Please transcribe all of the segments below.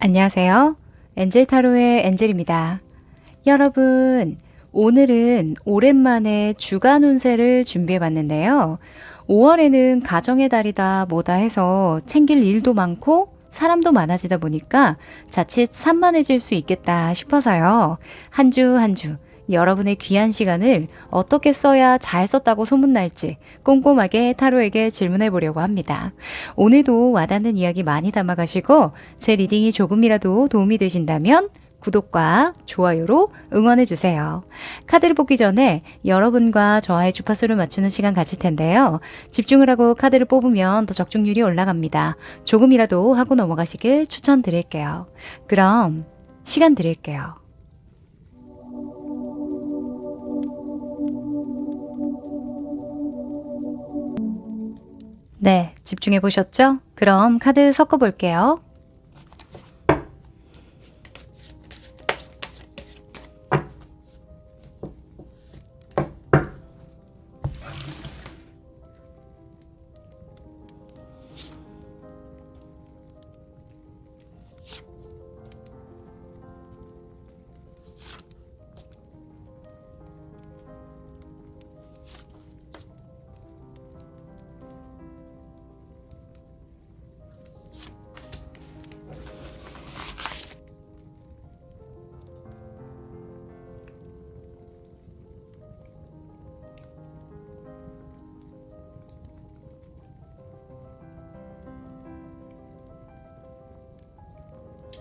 안녕하세요. 엔젤타로의 엔젤입니다. 여러분, 오늘은 오랜만에 주간 운세를 준비해 봤는데요. 5월에는 가정의 달이다 뭐다 해서 챙길 일도 많고 사람도 많아지다 보니까 자칫 산만해질 수 있겠다 싶어서요. 한 주 한 주 여러분의 귀한 시간을 어떻게 써야 잘 썼다고 소문날지 꼼꼼하게 타로에게 질문해 보려고 합니다. 오늘도 와닿는 이야기 많이 담아가시고 제 리딩이 조금이라도 도움이 되신다면 구독과 좋아요로 응원해 주세요. 카드를 뽑기 전에 여러분과 저와의 주파수를 맞추는 시간 가질 텐데요. 집중을 하고 카드를 뽑으면 더 적중률이 올라갑니다. 조금이라도 하고 넘어가시길 추천드릴게요. 그럼 시간 드릴게요. 네, 집중해 보셨죠? 그럼 카드 섞어 볼게요.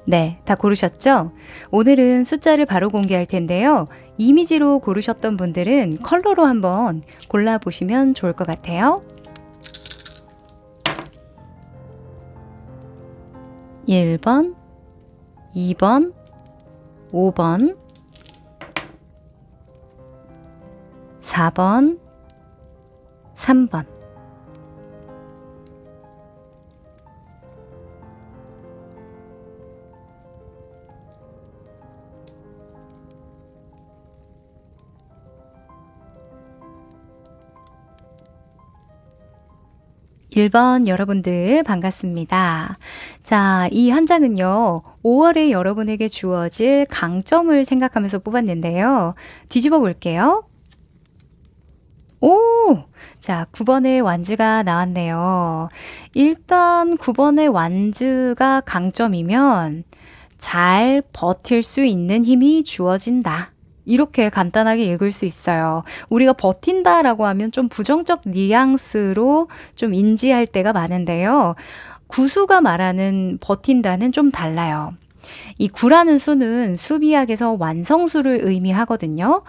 네, 다 고르셨죠? 오늘은 숫자를 바로 공개할 텐데요. 이미지로 고르셨던 분들은 컬러로 한번 골라보시면 좋을 것 같아요. 1번, 2번, 5번, 4번, 3번. 1번 여러분들 반갑습니다. 자, 이 한 장은요, 5월에 여러분에게 주어질 강점을 생각하면서 뽑았는데요. 뒤집어 볼게요. 오! 자, 9번의 완즈가 나왔네요. 일단 9번의 완즈가 강점이면 잘 버틸 수 있는 힘이 주어진다. 이렇게 간단하게 읽을 수 있어요. 우리가 버틴다라고 하면 좀 부정적 뉘앙스로 좀 인지할 때가 많은데요. 구수가 말하는 버틴다는 좀 달라요. 이 9라는 수는 수비학에서 완성수를 의미하거든요.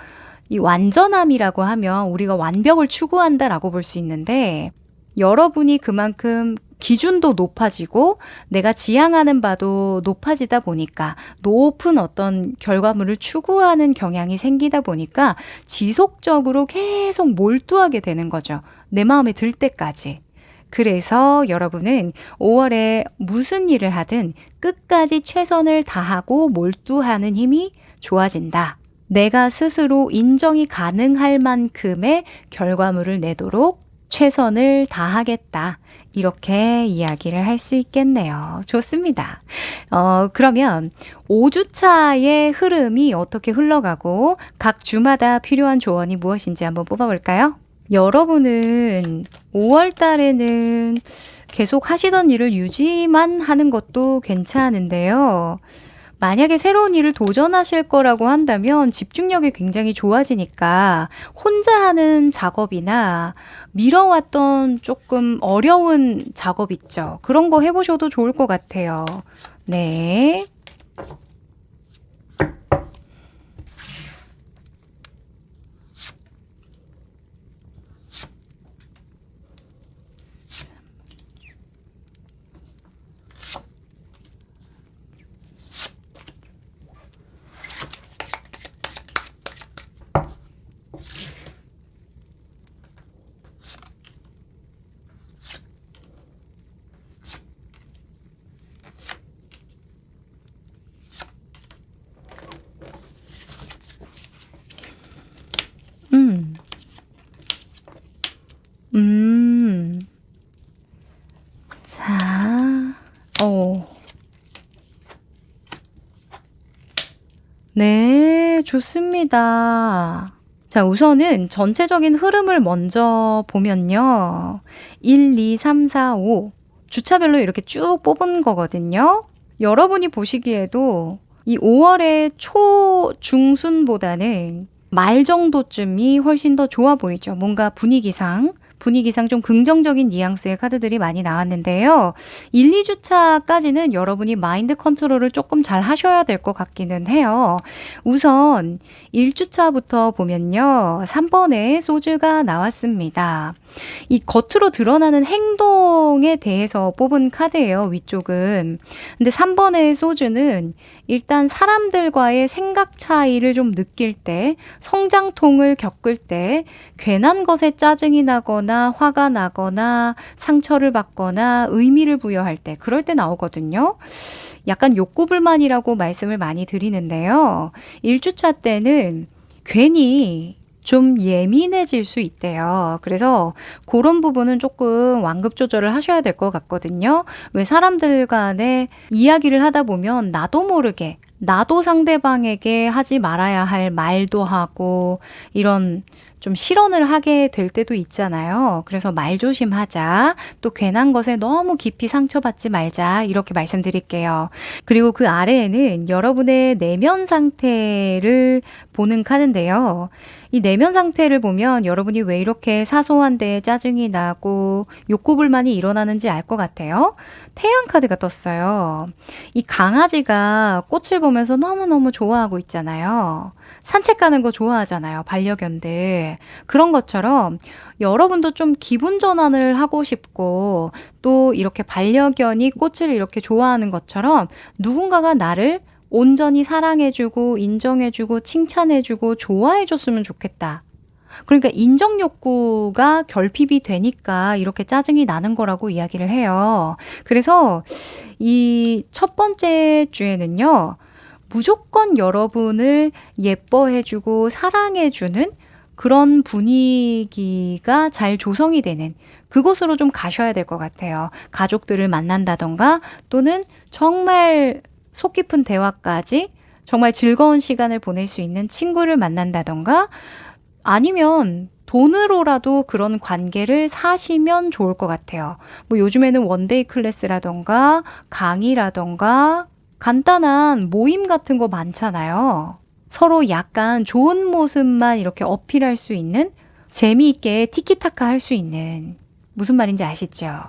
이 완전함이라고 하면 우리가 완벽을 추구한다라고 볼 수 있는데 여러분이 그만큼 기준도 높아지고 내가 지향하는 바도 높아지다 보니까 높은 어떤 결과물을 추구하는 경향이 생기다 보니까 지속적으로 계속 몰두하게 되는 거죠. 내 마음에 들 때까지. 그래서 여러분은 5월에 무슨 일을 하든 끝까지 최선을 다하고 몰두하는 힘이 좋아진다. 내가 스스로 인정이 가능할 만큼의 결과물을 내도록 최선을 다하겠다. 이렇게 이야기를 할 수 있겠네요. 좋습니다. 그러면 5주차의 흐름이 어떻게 흘러가고 각 주마다 필요한 조언이 무엇인지 한번 뽑아볼까요? 여러분은 5월 달에는 계속 하시던 일을 유지만 하는 것도 괜찮은데요. 만약에 새로운 일을 도전하실 거라고 한다면 집중력이 굉장히 좋아지니까 혼자 하는 작업이나 미뤄왔던 조금 어려운 작업 있죠. 그런 거 해보셔도 좋을 것 같아요. 네. 네, 좋습니다. 자, 우선은 전체적인 흐름을 먼저 보면요. 1, 2, 3, 4, 5 주차별로 이렇게 쭉 뽑은 거거든요. 여러분이 보시기에도 이 5월의 초 중순보다는 말 정도쯤이 훨씬 더 좋아 보이죠. 뭔가 분위기상 좀 긍정적인 뉘앙스의 카드들이 많이 나왔는데요. 1, 2주차까지는 여러분이 마인드 컨트롤을 조금 잘 하셔야 될 것 같기는 해요. 우선 1주차부터 보면요. 3번에 소주가 나왔습니다. 이 겉으로 드러나는 행동에 대해서 뽑은 카드예요. 위쪽은. 근데 3번의 소주는 일단 사람들과의 생각 차이를 좀 느낄 때, 성장통을 겪을 때, 괜한 것에 짜증이 나거나 화가 나거나 상처를 받거나 의미를 부여할 때, 그럴 때 나오거든요. 약간 욕구불만이라고 말씀을 많이 드리는데요. 1주차 때는 괜히 좀 예민해질 수 있대요. 그래서 그런 부분은 조금 완급 조절을 하셔야 될 것 같거든요. 왜 사람들 간에 이야기를 하다 보면 나도 모르게 나도 상대방에게 하지 말아야 할 말도 하고 이런 좀 실언을 하게 될 때도 있잖아요. 그래서 말 조심하자. 또 괜한 것에 너무 깊이 상처받지 말자. 이렇게 말씀드릴게요. 그리고 그 아래에는 여러분의 내면 상태를 보는 카드인데요. 이 내면 상태를 보면 여러분이 왜 이렇게 사소한 데에 짜증이 나고 욕구불만이 일어나는지 알 것 같아요. 태양 카드가 떴어요. 이 강아지가 꽃을 보면서 너무너무 좋아하고 있잖아요. 산책 가는 거 좋아하잖아요. 반려견들. 그런 것처럼 여러분도 좀 기분 전환을 하고 싶고 또 이렇게 반려견이 꽃을 이렇게 좋아하는 것처럼 누군가가 나를 온전히 사랑해주고 인정해주고 칭찬해주고 좋아해줬으면 좋겠다. 그러니까 인정 욕구가 결핍이 되니까 이렇게 짜증이 나는 거라고 이야기를 해요. 그래서 이 첫 번째 주에는요. 무조건 여러분을 예뻐해주고 사랑해주는 그런 분위기가 잘 조성이 되는 그곳으로 좀 가셔야 될 것 같아요. 가족들을 만난다던가 또는 정말 속 깊은 대화까지 정말 즐거운 시간을 보낼 수 있는 친구를 만난다던가 아니면 돈으로라도 그런 관계를 사시면 좋을 것 같아요. 뭐 요즘에는 원데이 클래스라던가 강의라던가 간단한 모임 같은 거 많잖아요. 서로 약간 좋은 모습만 이렇게 어필할 수 있는 재미있게 티키타카 할 수 있는 무슨 말인지 아시죠?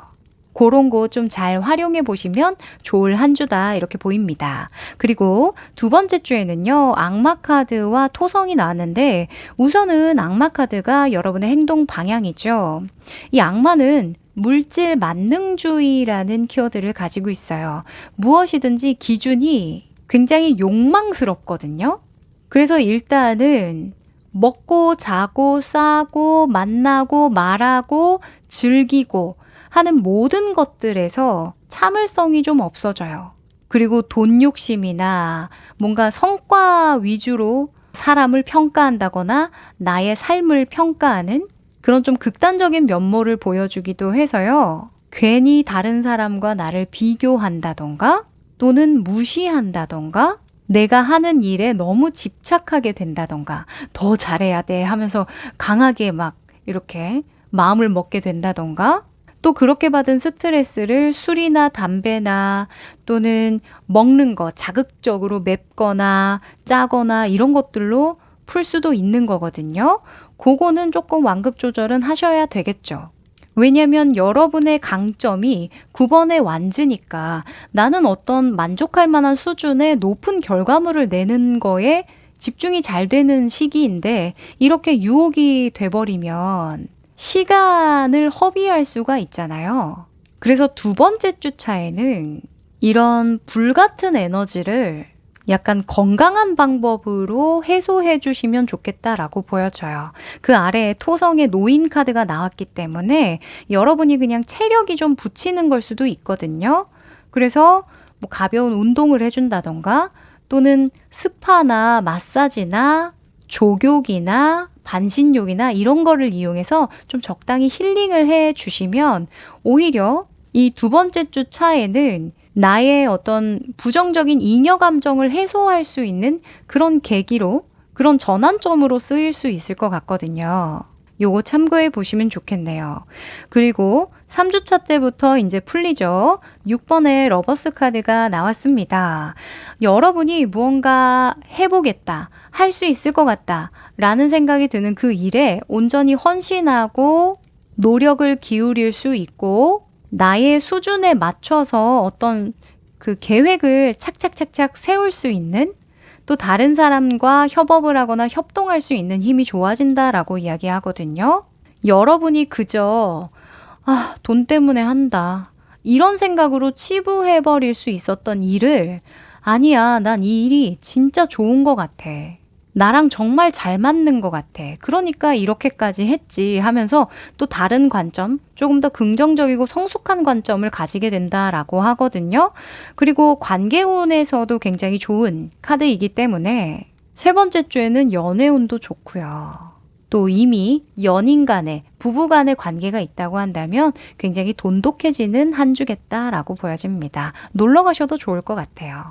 그런 거 좀 잘 활용해 보시면 좋을 한 주다 이렇게 보입니다. 그리고 두 번째 주에는요. 악마 카드와 토성이 나왔는데 우선은 악마 카드가 여러분의 행동 방향이죠. 이 악마는 물질 만능주의라는 키워드를 가지고 있어요. 무엇이든지 기준이 굉장히 욕망스럽거든요. 그래서 일단은 먹고 자고 싸고 만나고 말하고 즐기고 하는 모든 것들에서 참을성이 좀 없어져요. 그리고 돈 욕심이나 뭔가 성과 위주로 사람을 평가한다거나 나의 삶을 평가하는 그런 좀 극단적인 면모를 보여주기도 해서요. 괜히 다른 사람과 나를 비교한다던가 또는 무시한다던가 내가 하는 일에 너무 집착하게 된다던가 더 잘해야 돼 하면서 강하게 막 이렇게 마음을 먹게 된다던가 또 그렇게 받은 스트레스를 술이나 담배나 또는 먹는 거 자극적으로 맵거나 짜거나 이런 것들로 풀 수도 있는 거거든요. 그거는 조금 완급 조절은 하셔야 되겠죠. 왜냐면 여러분의 강점이 9번의 완즈니까 나는 어떤 만족할 만한 수준의 높은 결과물을 내는 거에 집중이 잘 되는 시기인데 이렇게 유혹이 돼버리면 시간을 허비할 수가 있잖아요. 그래서 두 번째 주차에는 이런 불같은 에너지를 약간 건강한 방법으로 해소해 주시면 좋겠다라고 보여져요. 그 아래에 토성의 노인 카드가 나왔기 때문에 여러분이 그냥 체력이 좀 붙이는 걸 수도 있거든요. 그래서 뭐 가벼운 운동을 해준다던가 또는 스파나 마사지나 족욕이나 반신욕이나 이런 거를 이용해서 좀 적당히 힐링을 해 주시면 오히려 이 두 번째 주 차에는 나의 어떤 부정적인 잉여 감정을 해소할 수 있는 그런 계기로, 그런 전환점으로 쓰일 수 있을 것 같거든요. 요거 참고해 보시면 좋겠네요. 그리고 3주차 때부터 이제 풀리죠. 6번의 러버스 카드가 나왔습니다. 여러분이 무언가 해보겠다, 할 수 있을 것 같다 라는 생각이 드는 그 일에 온전히 헌신하고 노력을 기울일 수 있고, 나의 수준에 맞춰서 어떤 그 계획을 착착착착 세울 수 있는, 또 다른 사람과 협업을 하거나 협동할 수 있는 힘이 좋아진다라고 이야기하거든요. 여러분이 그저 돈 때문에 한다, 이런 생각으로 치부해버릴 수 있었던 일을, 아니야, 난 이 일이 진짜 좋은 것 같아, 나랑 정말 잘 맞는 것 같아, 그러니까 이렇게까지 했지 하면서 또 다른 관점, 조금 더 긍정적이고 성숙한 관점을 가지게 된다라고 하거든요. 그리고 관계운에서도 굉장히 좋은 카드이기 때문에 세 번째 주에는 연애운도 좋고요. 또 이미 연인 간에, 부부 간의 관계가 있다고 한다면 굉장히 돈독해지는 한 주겠다라고 보여집니다. 놀러 가셔도 좋을 것 같아요.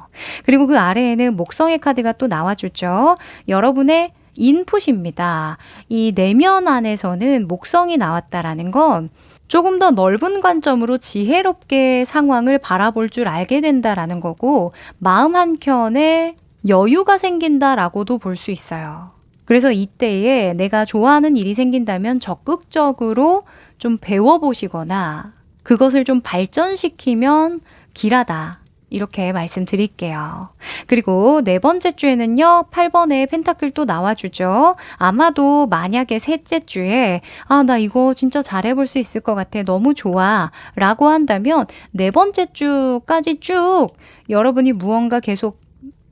그리고 그 아래에는 목성의 카드가 또 나와주죠. 여러분의 인풋입니다. 이 내면 안에서는 목성이 나왔다라는 건 조금 더 넓은 관점으로 지혜롭게 상황을 바라볼 줄 알게 된다라는 거고, 마음 한켠에 여유가 생긴다라고도 볼 수 있어요. 그래서 이때에 내가 좋아하는 일이 생긴다면 적극적으로 좀 배워보시거나 그것을 좀 발전시키면 길하다, 이렇게 말씀드릴게요. 그리고 네 번째 주에는요, 8번의 펜타클 또 나와주죠. 아마도 만약에 셋째 주에 나 이거 진짜 잘해볼 수 있을 것 같아, 너무 좋아 라고 한다면 네 번째 주까지 쭉 여러분이 무언가 계속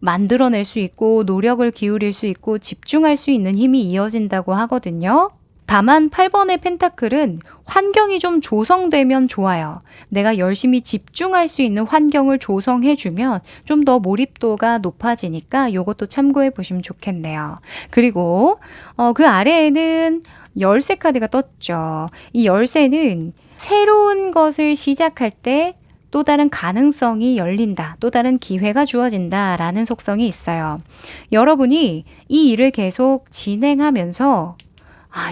만들어낼 수 있고 노력을 기울일 수 있고 집중할 수 있는 힘이 이어진다고 하거든요. 다만 8번의 펜타클은 환경이 좀 조성되면 좋아요. 내가 열심히 집중할 수 있는 환경을 조성해주면 좀 더 몰입도가 높아지니까 이것도 참고해 보시면 좋겠네요. 그리고 그 아래에는 열쇠 카드가 떴죠. 이 열쇠는 새로운 것을 시작할 때 또 다른 가능성이 열린다, 또 다른 기회가 주어진다 라는 속성이 있어요. 여러분이 이 일을 계속 진행하면서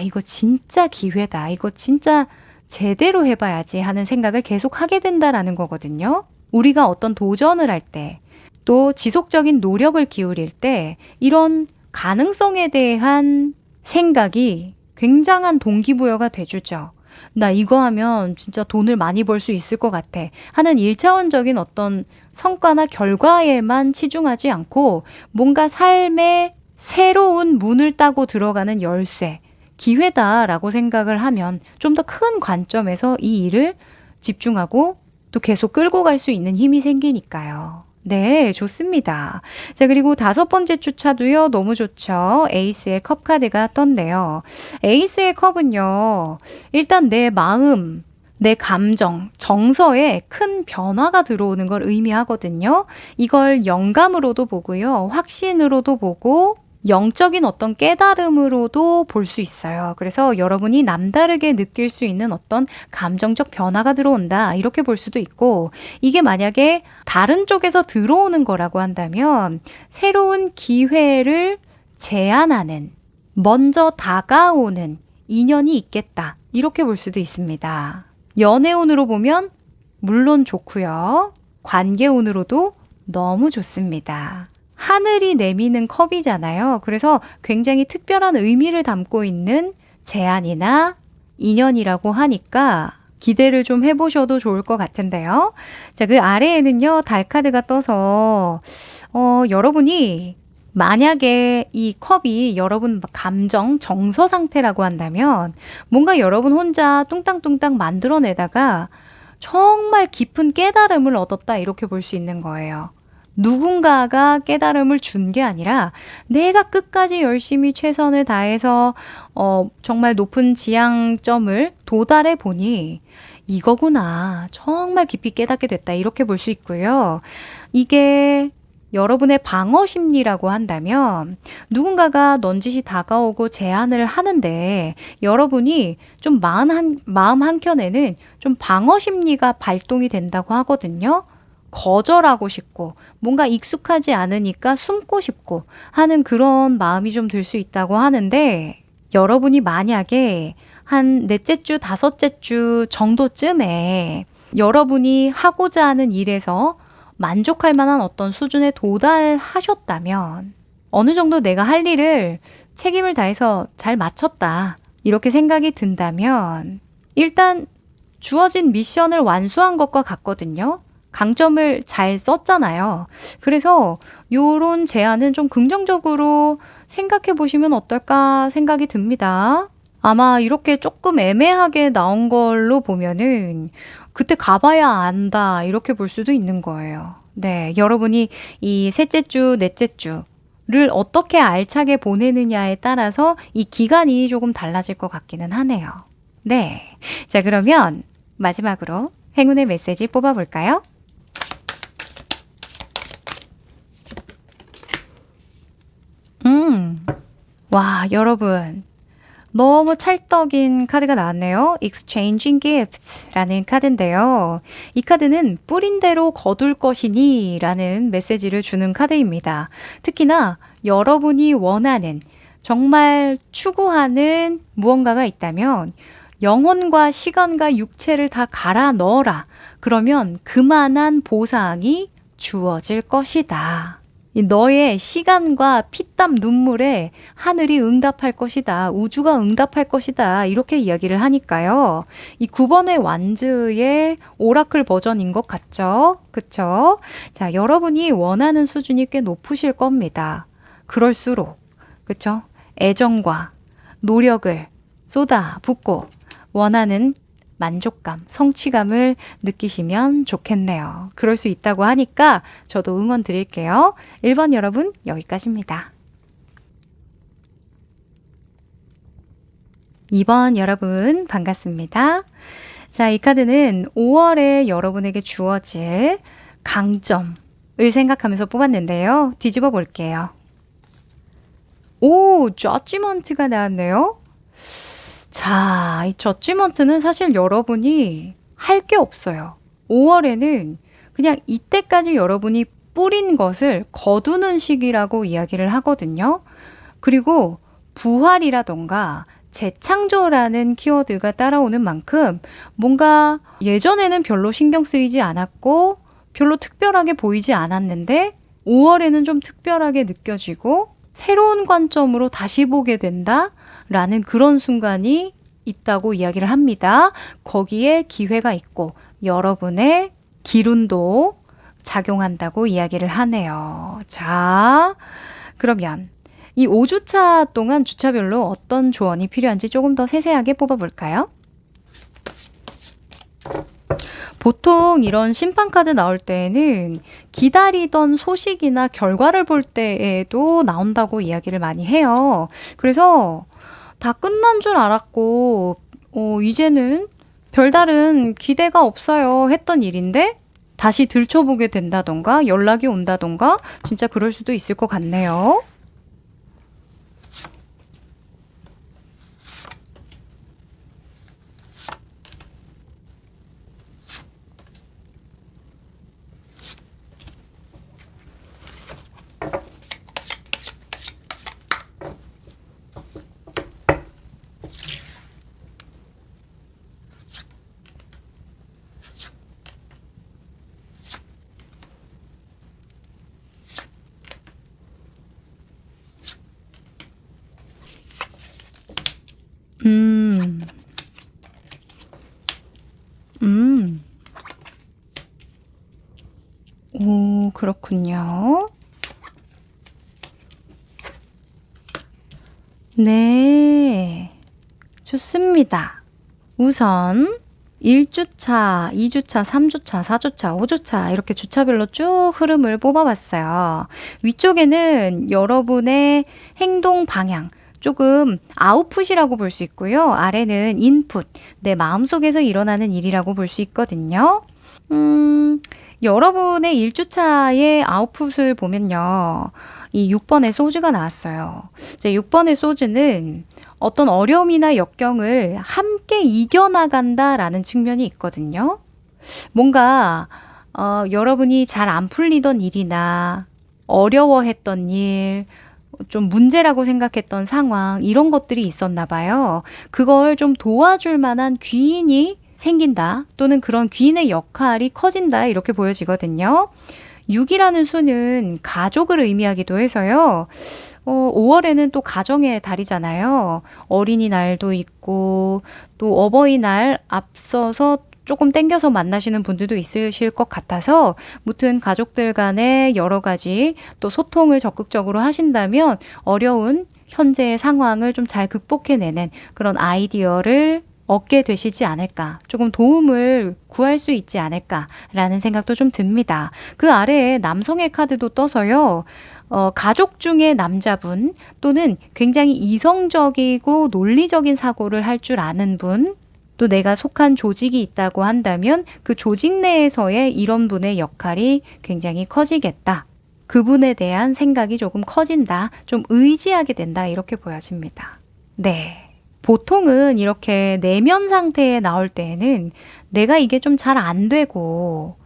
이거 진짜 기회다, 이거 진짜 제대로 해봐야지 하는 생각을 계속 하게 된다라는 거거든요. 우리가 어떤 도전을 할 때, 또 지속적인 노력을 기울일 때 이런 가능성에 대한 생각이 굉장한 동기부여가 돼주죠. 나 이거 하면 진짜 돈을 많이 벌 수 있을 것 같아 하는 1차원적인 어떤 성과나 결과에만 치중하지 않고 뭔가 삶의 새로운 문을 따고 들어가는 열쇠, 기회다라고 생각을 하면 좀 더 큰 관점에서 이 일을 집중하고 또 계속 끌고 갈 수 있는 힘이 생기니까요. 네, 좋습니다. 자, 그리고 다섯 번째 주차도요, 너무 좋죠. 에이스의 컵 카드가 떴네요. 에이스의 컵은요, 일단 내 마음, 내 감정, 정서에 큰 변화가 들어오는 걸 의미하거든요. 이걸 영감으로도 보고요, 확신으로도 보고, 영적인 어떤 깨달음으로도 볼 수 있어요. 그래서 여러분이 남다르게 느낄 수 있는 어떤 감정적 변화가 들어온다, 이렇게 볼 수도 있고, 이게 만약에 다른 쪽에서 들어오는 거라고 한다면 새로운 기회를 제안하는, 먼저 다가오는 인연이 있겠다, 이렇게 볼 수도 있습니다. 연애운으로 보면 물론 좋고요, 관계운으로도 너무 좋습니다. 하늘이 내미는 컵이잖아요. 그래서 굉장히 특별한 의미를 담고 있는 제안이나 인연이라고 하니까 기대를 좀 해보셔도 좋을 것 같은데요. 자, 그 아래에는요, 달 카드가 떠서 여러분이 만약에 이 컵이 여러분 감정, 정서 상태라고 한다면 뭔가 여러분 혼자 뚱땅뚱땅 만들어내다가 정말 깊은 깨달음을 얻었다, 이렇게 볼 수 있는 거예요. 누군가가 깨달음을 준 게 아니라 내가 끝까지 열심히 최선을 다해서 정말 높은 지향점을 도달해 보니 이거구나, 정말 깊이 깨닫게 됐다, 이렇게 볼 수 있고요. 이게 여러분의 방어 심리라고 한다면 누군가가 넌지시 다가오고 제안을 하는데 여러분이 좀 마음 한켠에는 좀 방어 심리가 발동이 된다고 하거든요. 거절하고 싶고 뭔가 익숙하지 않으니까 숨고 싶고 하는 그런 마음이 좀 들 수 있다고 하는데 여러분이 만약에 한 넷째 주, 다섯째 주 정도쯤에 여러분이 하고자 하는 일에서 만족할 만한 어떤 수준에 도달하셨다면 어느 정도 내가 할 일을 책임을 다해서 잘 마쳤다. 이렇게 생각이 든다면 일단 주어진 미션을 완수한 것과 같거든요. 강점을 잘 썼잖아요. 그래서 요런 제안은 좀 긍정적으로 생각해 보시면 어떨까 생각이 듭니다. 아마 이렇게 조금 애매하게 나온 걸로 보면은 그때 가봐야 안다 이렇게 볼 수도 있는 거예요. 네, 여러분이 이 셋째 주, 넷째 주를 어떻게 알차게 보내느냐에 따라서 이 기간이 조금 달라질 것 같기는 하네요. 네, 자 그러면 마지막으로 행운의 메시지 뽑아볼까요? 와, 여러분. 너무 찰떡인 카드가 나왔네요. Exchanging Gifts라는 카드인데요. 이 카드는 뿌린 대로 거둘 것이니 라는 메시지를 주는 카드입니다. 특히나 여러분이 원하는, 정말 추구하는 무언가가 있다면 영혼과 시간과 육체를 다 갈아 넣어라. 그러면 그만한 보상이 주어질 것이다. 이 너의 시간과 피땀 눈물에 하늘이 응답할 것이다. 우주가 응답할 것이다. 이렇게 이야기를 하니까요. 이 9번의 완즈의 오라클 버전인 것 같죠? 그쵸? 자, 여러분이 원하는 수준이 꽤 높으실 겁니다. 그럴수록, 그쵸? 애정과 노력을 쏟아붓고 원하는 만족감, 성취감을 느끼시면 좋겠네요. 그럴 수 있다고 하니까 저도 응원 드릴게요. 1번 여러분 여기까지입니다. 2번 여러분 반갑습니다. 자, 이 카드는 5월에 여러분에게 주어질 강점을 생각하면서 뽑았는데요. 뒤집어 볼게요. 오, 저지먼트가 나왔네요. 자, 이 저지먼트는 사실 여러분이 할 게 없어요. 5월에는 그냥 이때까지 여러분이 뿌린 것을 거두는 시기라고 이야기를 하거든요. 그리고 부활이라던가 재창조라는 키워드가 따라오는 만큼 뭔가 예전에는 별로 신경 쓰이지 않았고 별로 특별하게 보이지 않았는데 5월에는 좀 특별하게 느껴지고 새로운 관점으로 다시 보게 된다. 라는 그런 순간이 있다고 이야기를 합니다. 거기에 기회가 있고 여러분의 기운도 작용한다고 이야기를 하네요. 자, 그러면 이 5주차 동안 주차별로 어떤 조언이 필요한지 조금 더 세세하게 뽑아볼까요? 보통 이런 심판카드 나올 때에는 기다리던 소식이나 결과를 볼 때에도 나온다고 이야기를 많이 해요. 그래서 다 끝난 줄 알았고 이제는 별다른 기대가 없어요 했던 일인데 다시 들춰보게 된다던가 연락이 온다던가 진짜 그럴 수도 있을 것 같네요. 음, 음, 오, 그렇군요. 네, 좋습니다. 우선 1주차, 2주차, 3주차, 4주차, 5주차 이렇게 주차별로 쭉 흐름을 뽑아봤어요. 위쪽에는 여러분의 행동 방향, 조금 아웃풋이라고 볼 수 있고요. 아래는 인풋, 내 마음속에서 일어나는 일이라고 볼 수 있거든요. 여러분의 1주차의 아웃풋을 보면요. 이 6번의 소주가 나왔어요. 이제 6번의 소주는 어떤 어려움이나 역경을 함께 이겨나간다라는 측면이 있거든요. 뭔가 여러분이 잘 안 풀리던 일이나 어려워했던 일, 좀 문제라고 생각했던 상황, 이런 것들이 있었나 봐요. 그걸 좀 도와줄 만한 귀인이 생긴다, 또는 그런 귀인의 역할이 커진다, 이렇게 보여지거든요. 6이라는 수는 가족을 의미하기도 해서요. 5월에는 또 가정의 달이잖아요. 어린이날도 있고 또 어버이날 앞서서 조금 땡겨서 만나시는 분들도 있으실 것 같아서, 무튼 가족들 간에 여러 가지 또 소통을 적극적으로 하신다면 어려운 현재의 상황을 좀 잘 극복해내는 그런 아이디어를 얻게 되시지 않을까, 조금 도움을 구할 수 있지 않을까라는 생각도 좀 듭니다. 그 아래에 남성의 카드도 떠서요. 가족 중에 남자분, 또는 굉장히 이성적이고 논리적인 사고를 할 줄 아는 분, 또 내가 속한 조직이 있다고 한다면 그 조직 내에서의 이런 분의 역할이 굉장히 커지겠다. 그분에 대한 생각이 조금 커진다. 좀 의지하게 된다. 이렇게 보여집니다. 네. 보통은 이렇게 내면 상태에 나올 때에는 내가 이게 좀 잘 안 되고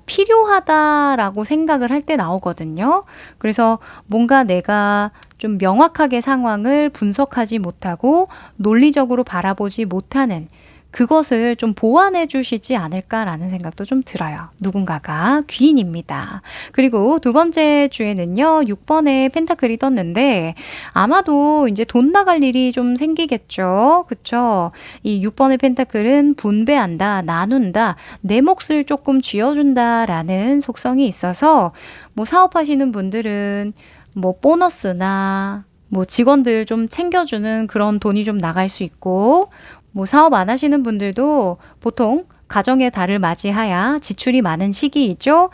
필요하다라고 생각을 할 때 나오거든요. 그래서 뭔가 내가 좀 명확하게 상황을 분석하지 못하고 논리적으로 바라보지 못하는 그것을 좀 보완해 주시지 않을까라는 생각도 좀 들어요. 누군가가 귀인입니다. 그리고 두 번째 주에는요, 6번에 펜타클이 떴는데 아마도 이제 돈 나갈 일이 좀 생기겠죠. 그쵸? 이 6번의 펜타클은 분배한다, 나눈다, 내 몫을 조금 쥐어준다라는 속성이 있어서, 뭐 사업하시는 분들은 뭐 보너스나 뭐 직원들 좀 챙겨주는 그런 돈이 좀 나갈 수 있고, 뭐 사업 안 하시는 분들도 보통 가정의 달을 맞이하여 지출이 많은 시기이죠.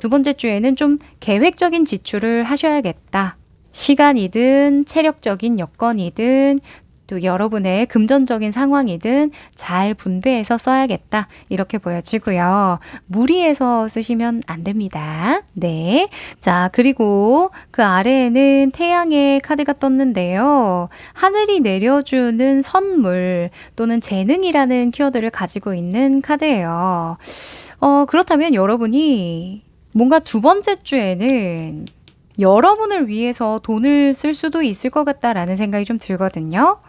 두 번째 주에는 좀 계획적인 지출을 하셔야겠다. 시간이든 체력적인 여건이든 또 여러분의 금전적인 상황이든 잘 분배해서 써야겠다. 이렇게 보여지고요. 무리해서 쓰시면 안 됩니다. 네. 자, 그리고 그 아래에는 태양의 카드가 떴는데요. 하늘이 내려주는 선물 또는 재능이라는 키워드를 가지고 있는 카드예요. 그렇다면 여러분이 뭔가 두 번째 주에는 여러분을 위해서 돈을 쓸 수도 있을 것 같다라는 생각이 좀 들거든요.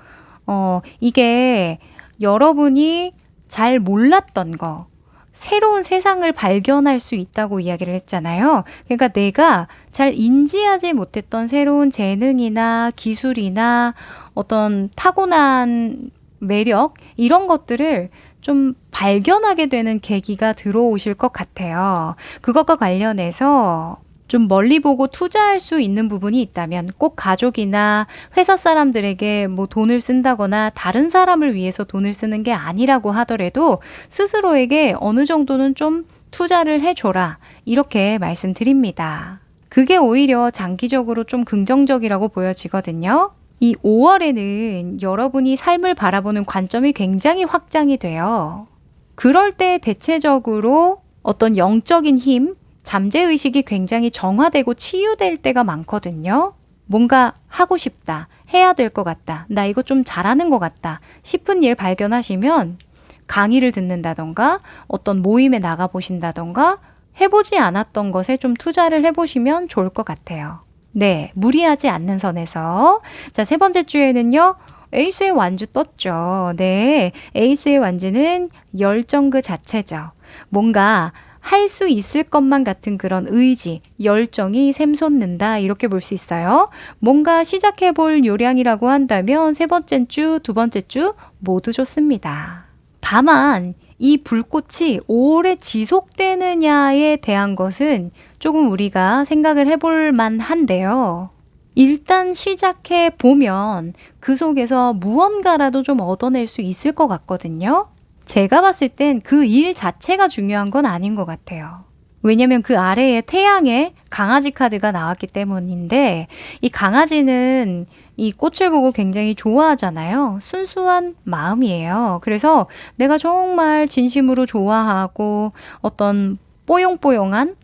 이게 여러분이 잘 몰랐던 거, 새로운 세상을 발견할 수 있다고 이야기를 했잖아요. 그러니까 내가 잘 인지하지 못했던 새로운 재능이나 기술이나 어떤 타고난 매력, 이런 것들을 좀 발견하게 되는 계기가 들어오실 것 같아요. 그것과 관련해서 좀 멀리 보고 투자할 수 있는 부분이 있다면, 꼭 가족이나 회사 사람들에게 뭐 돈을 쓴다거나 다른 사람을 위해서 돈을 쓰는 게 아니라고 하더라도 스스로에게 어느 정도는 좀 투자를 해줘라, 이렇게 말씀드립니다. 그게 오히려 장기적으로 좀 긍정적이라고 보여지거든요. 이 5월에는 여러분이 삶을 바라보는 관점이 굉장히 확장이 돼요. 그럴 때 대체적으로 어떤 영적인 힘, 잠재의식이 굉장히 정화되고 치유될 때가 많거든요. 뭔가 하고 싶다, 해야 될 것 같다, 나 이거 좀 잘하는 것 같다 싶은 일 발견하시면 강의를 듣는다던가 어떤 모임에 나가보신다던가 해보지 않았던 것에 좀 투자를 해보시면 좋을 것 같아요. 네, 무리하지 않는 선에서. 자, 세 번째 주에는요, 에이스의 완주 떴죠. 네, 에이스의 완주는 열정 그 자체죠. 뭔가 할 수 있을 것만 같은 그런 의지, 열정이 샘솟는다, 이렇게 볼 수 있어요. 뭔가 시작해 볼 요량이라고 한다면 세 번째 주, 두 번째 주 모두 좋습니다. 다만 이 불꽃이 오래 지속되느냐에 대한 것은 조금 우리가 생각을 해볼 만한데요. 일단 시작해 보면 그 속에서 무언가라도 좀 얻어낼 수 있을 것 같거든요. 제가 봤을 땐 그 일 자체가 중요한 건 아닌 것 같아요. 왜냐면 그 아래에 태양의 강아지 카드가 나왔기 때문인데, 이 강아지는 이 꽃을 보고 굉장히 좋아하잖아요. 순수한 마음이에요. 그래서 내가 정말 진심으로 좋아하고 어떤 뽀용뽀용한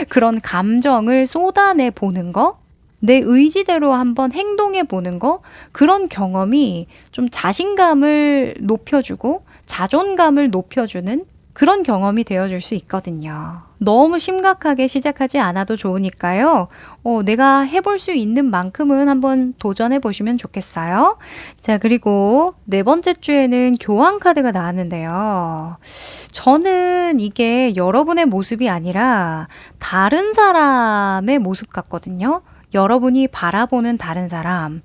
그런 감정을 쏟아내 보는 거, 내 의지대로 한번 행동해 보는 거, 그런 경험이 좀 자신감을 높여주고 자존감을 높여주는 그런 경험이 되어줄 수 있거든요. 너무 심각하게 시작하지 않아도 좋으니까요. 내가 해볼 수 있는 만큼은 한번 도전해 보시면 좋겠어요. 자, 그리고 네 번째 주에는 교환 카드가 나왔는데요. 저는 이게 여러분의 모습이 아니라 다른 사람의 모습 같거든요. 여러분이 바라보는 다른 사람.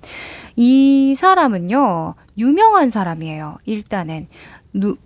이 사람은요, 유명한 사람이에요. 일단은.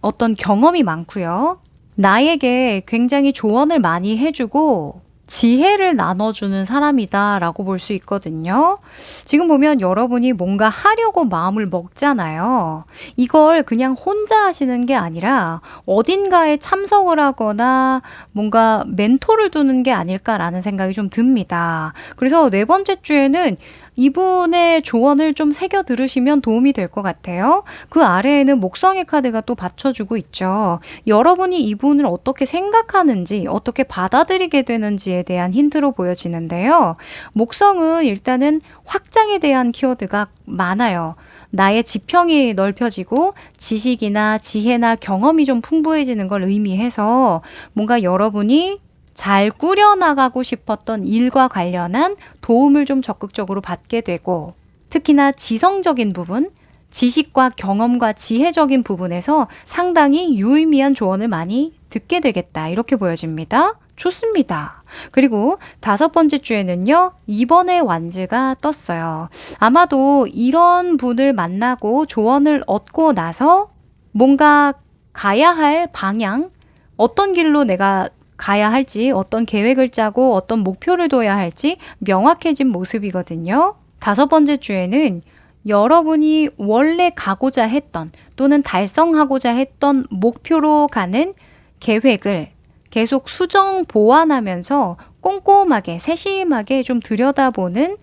어떤 경험이 많고요. 나에게 굉장히 조언을 많이 해주고 지혜를 나눠주는 사람이다라고 볼 수 있거든요. 지금 보면 여러분이 뭔가 하려고 마음을 먹잖아요. 이걸 그냥 혼자 하시는 게 아니라 어딘가에 참석을 하거나 뭔가 멘토를 두는 게 아닐까라는 생각이 좀 듭니다. 그래서 네 번째 주에는 이분의 조언을 좀 새겨 들으시면 도움이 될 것 같아요. 그 아래에는 목성의 카드가 또 받쳐주고 있죠. 여러분이 이분을 어떻게 생각하는지, 어떻게 받아들이게 되는지에 대한 힌트로 보여지는데요. 목성은 일단은 확장에 대한 키워드가 많아요. 나의 지평이 넓혀지고 지식이나 지혜나 경험이 좀 풍부해지는 걸 의미해서 뭔가 여러분이 잘 꾸려나가고 싶었던 일과 관련한 도움을 좀 적극적으로 받게 되고, 특히나 지성적인 부분, 지식과 경험과 지혜적인 부분에서 상당히 유의미한 조언을 많이 듣게 되겠다. 이렇게 보여집니다. 좋습니다. 그리고 다섯 번째 주에는요, 2번의 완즈가 떴어요. 아마도 이런 분을 만나고 조언을 얻고 나서 뭔가 가야 할 방향, 어떤 길로 내가 가야 할지, 어떤 계획을 짜고 어떤 목표를 둬야 할지 명확해진 모습이거든요. 다섯 번째 주에는 여러분이 원래 가고자 했던 또는 달성하고자 했던 목표로 가는 계획을 계속 수정 보완하면서 꼼꼼하게 세심하게 좀 들여다보는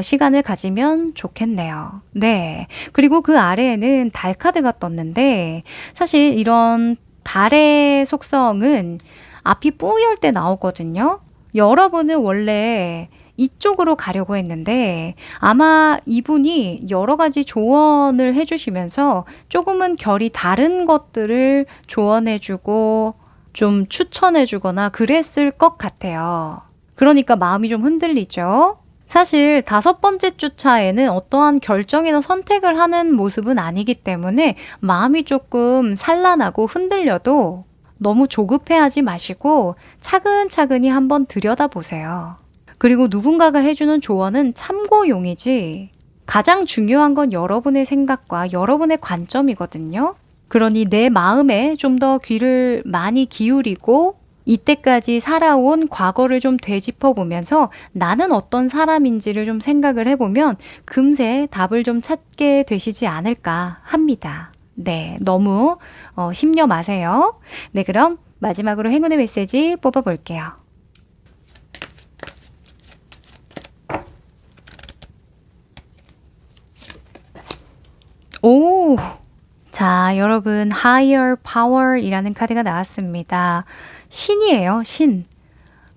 시간을 가지면 좋겠네요. 네. 그리고 그 아래에는 달 카드가 떴는데, 사실 이런 달의 속성은 앞이 뿌열 때 나오거든요. 여러분은 원래 이쪽으로 가려고 했는데 아마 이분이 여러 가지 조언을 해주시면서 조금은 결이 다른 것들을 조언해주고 좀 추천해주거나 그랬을 것 같아요. 그러니까 마음이 좀 흔들리죠. 사실 다섯 번째 주차에는 어떠한 결정이나 선택을 하는 모습은 아니기 때문에 마음이 조금 산란하고 흔들려도 너무 조급해하지 마시고 차근차근히 한번 들여다보세요. 그리고 누군가가 해주는 조언은 참고용이지 가장 중요한 건 여러분의 생각과 여러분의 관점이거든요. 그러니 내 마음에 좀 더 귀를 많이 기울이고 이때까지 살아온 과거를 좀 되짚어 보면서 나는 어떤 사람인지를 좀 생각을 해보면 금세 답을 좀 찾게 되시지 않을까 합니다. 네, 너무 심려 마세요. 네, 그럼 마지막으로 행운의 메시지 뽑아볼게요. 오! 자, 여러분, Higher Power이라는 카드가 나왔습니다. 신이에요, 신.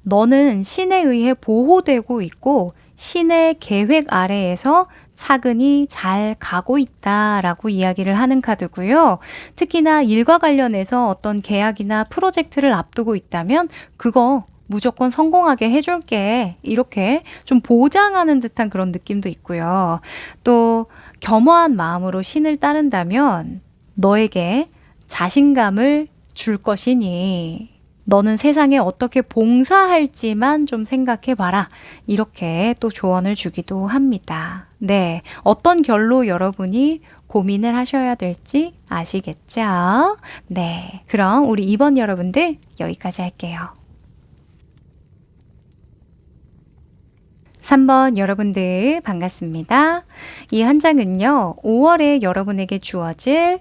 너는 신에 의해 보호되고 있고 신의 계획 아래에서 차근히 잘 가고 있다라고 이야기를 하는 카드고요. 특히나 일과 관련해서 어떤 계약이나 프로젝트를 앞두고 있다면 그거 무조건 성공하게 해줄게. 이렇게 좀 보장하는 듯한 그런 느낌도 있고요. 또 겸허한 마음으로 신을 따른다면 너에게 자신감을 줄 것이니 너는 세상에 어떻게 봉사할지만 좀 생각해 봐라. 이렇게 또 조언을 주기도 합니다. 네. 어떤 결로 여러분이 고민을 하셔야 될지 아시겠죠? 네. 그럼 우리 2번 여러분들 여기까지 할게요. 3번 여러분들 반갑습니다. 이 한 장은요, 5월에 여러분에게 주어질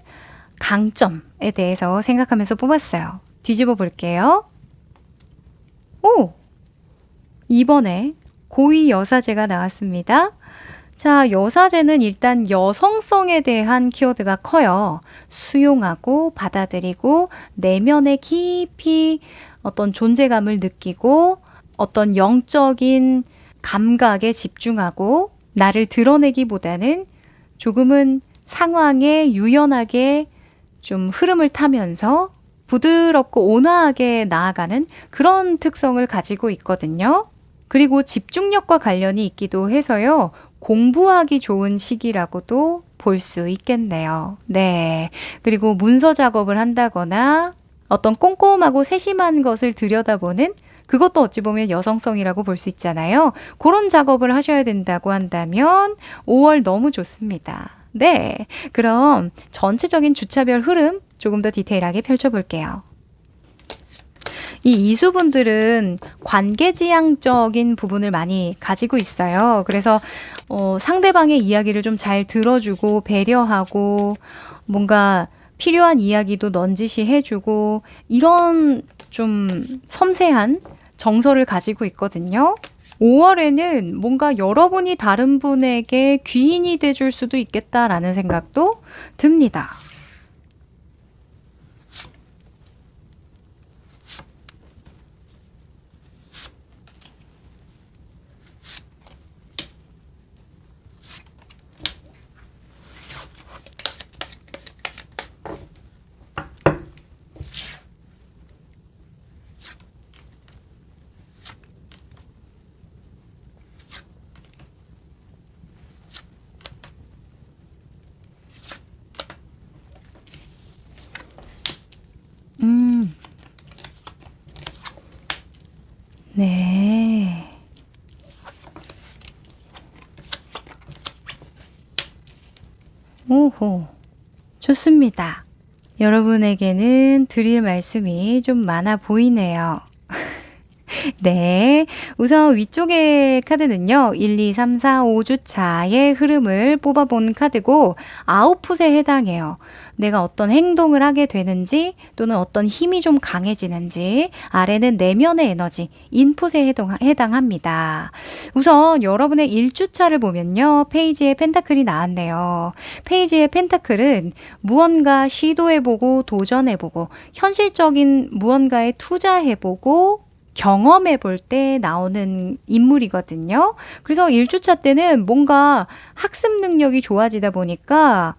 강점에 대해서 생각하면서 뽑았어요. 뒤집어 볼게요. 오! 2번에 고위 여사제가 나왔습니다. 자, 여사제는 일단 여성성에 대한 키워드가 커요. 수용하고 받아들이고 내면에 깊이 어떤 존재감을 느끼고 어떤 영적인 감각에 집중하고 나를 드러내기보다는 조금은 상황에 유연하게 좀 흐름을 타면서 부드럽고 온화하게 나아가는 그런 특성을 가지고 있거든요. 그리고 집중력과 관련이 있기도 해서요. 공부하기 좋은 시기라고도 볼 수 있겠네요. 네. 그리고 문서 작업을 한다거나 어떤 꼼꼼하고 세심한 것을 들여다보는 그것도 어찌 보면 여성성이라고 볼 수 있잖아요. 그런 작업을 하셔야 된다고 한다면 5월 너무 좋습니다. 네. 그럼 전체적인 주차별 흐름 조금 더 디테일하게 펼쳐볼게요. 이 이수분들은 관계지향적인 부분을 많이 가지고 있어요. 그래서 상대방의 이야기를 좀 잘 들어주고 배려하고 뭔가 필요한 이야기도 넌지시 해주고 이런 좀 섬세한 정서를 가지고 있거든요. 5월에는 뭔가 여러분이 다른 분에게 귀인이 돼줄 수도 있겠다라는 생각도 듭니다. 음, 네. 오호, 좋습니다. 여러분에게는 드릴 말씀이 좀 많아 보이네요. 네. 우선 위쪽의 카드는요. 1, 2, 3, 4, 5주차의 흐름을 뽑아본 카드고 아웃풋에 해당해요. 내가 어떤 행동을 하게 되는지 또는 어떤 힘이 좀 강해지는지 아래는 내면의 에너지, 인풋에 해당합니다. 우선 여러분의 1주차를 보면요. 페이지에 펜타클이 나왔네요. 페이지의 펜타클은 무언가 시도해보고 도전해보고 현실적인 무언가에 투자해보고 경험해 볼 때 나오는 인물이거든요. 그래서 1주차 때는 뭔가 학습 능력이 좋아지다 보니까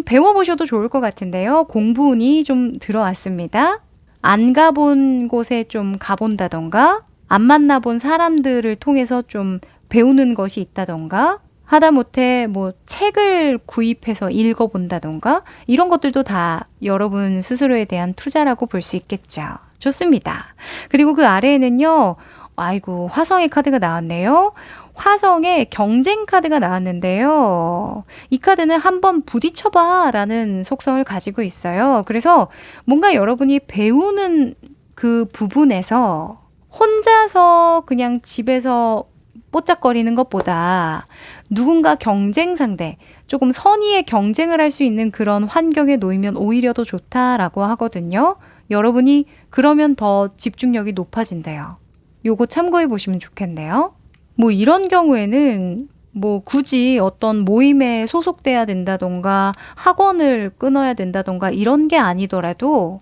배워보셔도 좋을 것 같은데요. 공부운이 좀 들어왔습니다. 안 가본 곳에 좀 가본다던가 안 만나본 사람들을 통해서 좀 배우는 것이 있다던가 하다못해 뭐 책을 구입해서 읽어본다던가 이런 것들도 다 여러분 스스로에 대한 투자라고 볼 수 있겠죠. 좋습니다. 그리고 그 아래에는요. 아이고 화성의 카드가 나왔네요. 화성의 경쟁 카드가 나왔는데요. 이 카드는 한번 부딪혀봐 라는 속성을 가지고 있어요. 그래서 뭔가 여러분이 배우는 그 부분에서 혼자서 그냥 집에서 뽀짝거리는 것보다 누군가 경쟁 상대, 조금 선의의 경쟁을 할 수 있는 그런 환경에 놓이면 오히려 더 좋다라고 하거든요. 여러분이 그러면 더 집중력이 높아진대요. 요거 참고해 보시면 좋겠네요. 뭐 이런 경우에는 뭐 굳이 어떤 모임에 소속돼야 된다던가 학원을 끊어야 된다던가 이런 게 아니더라도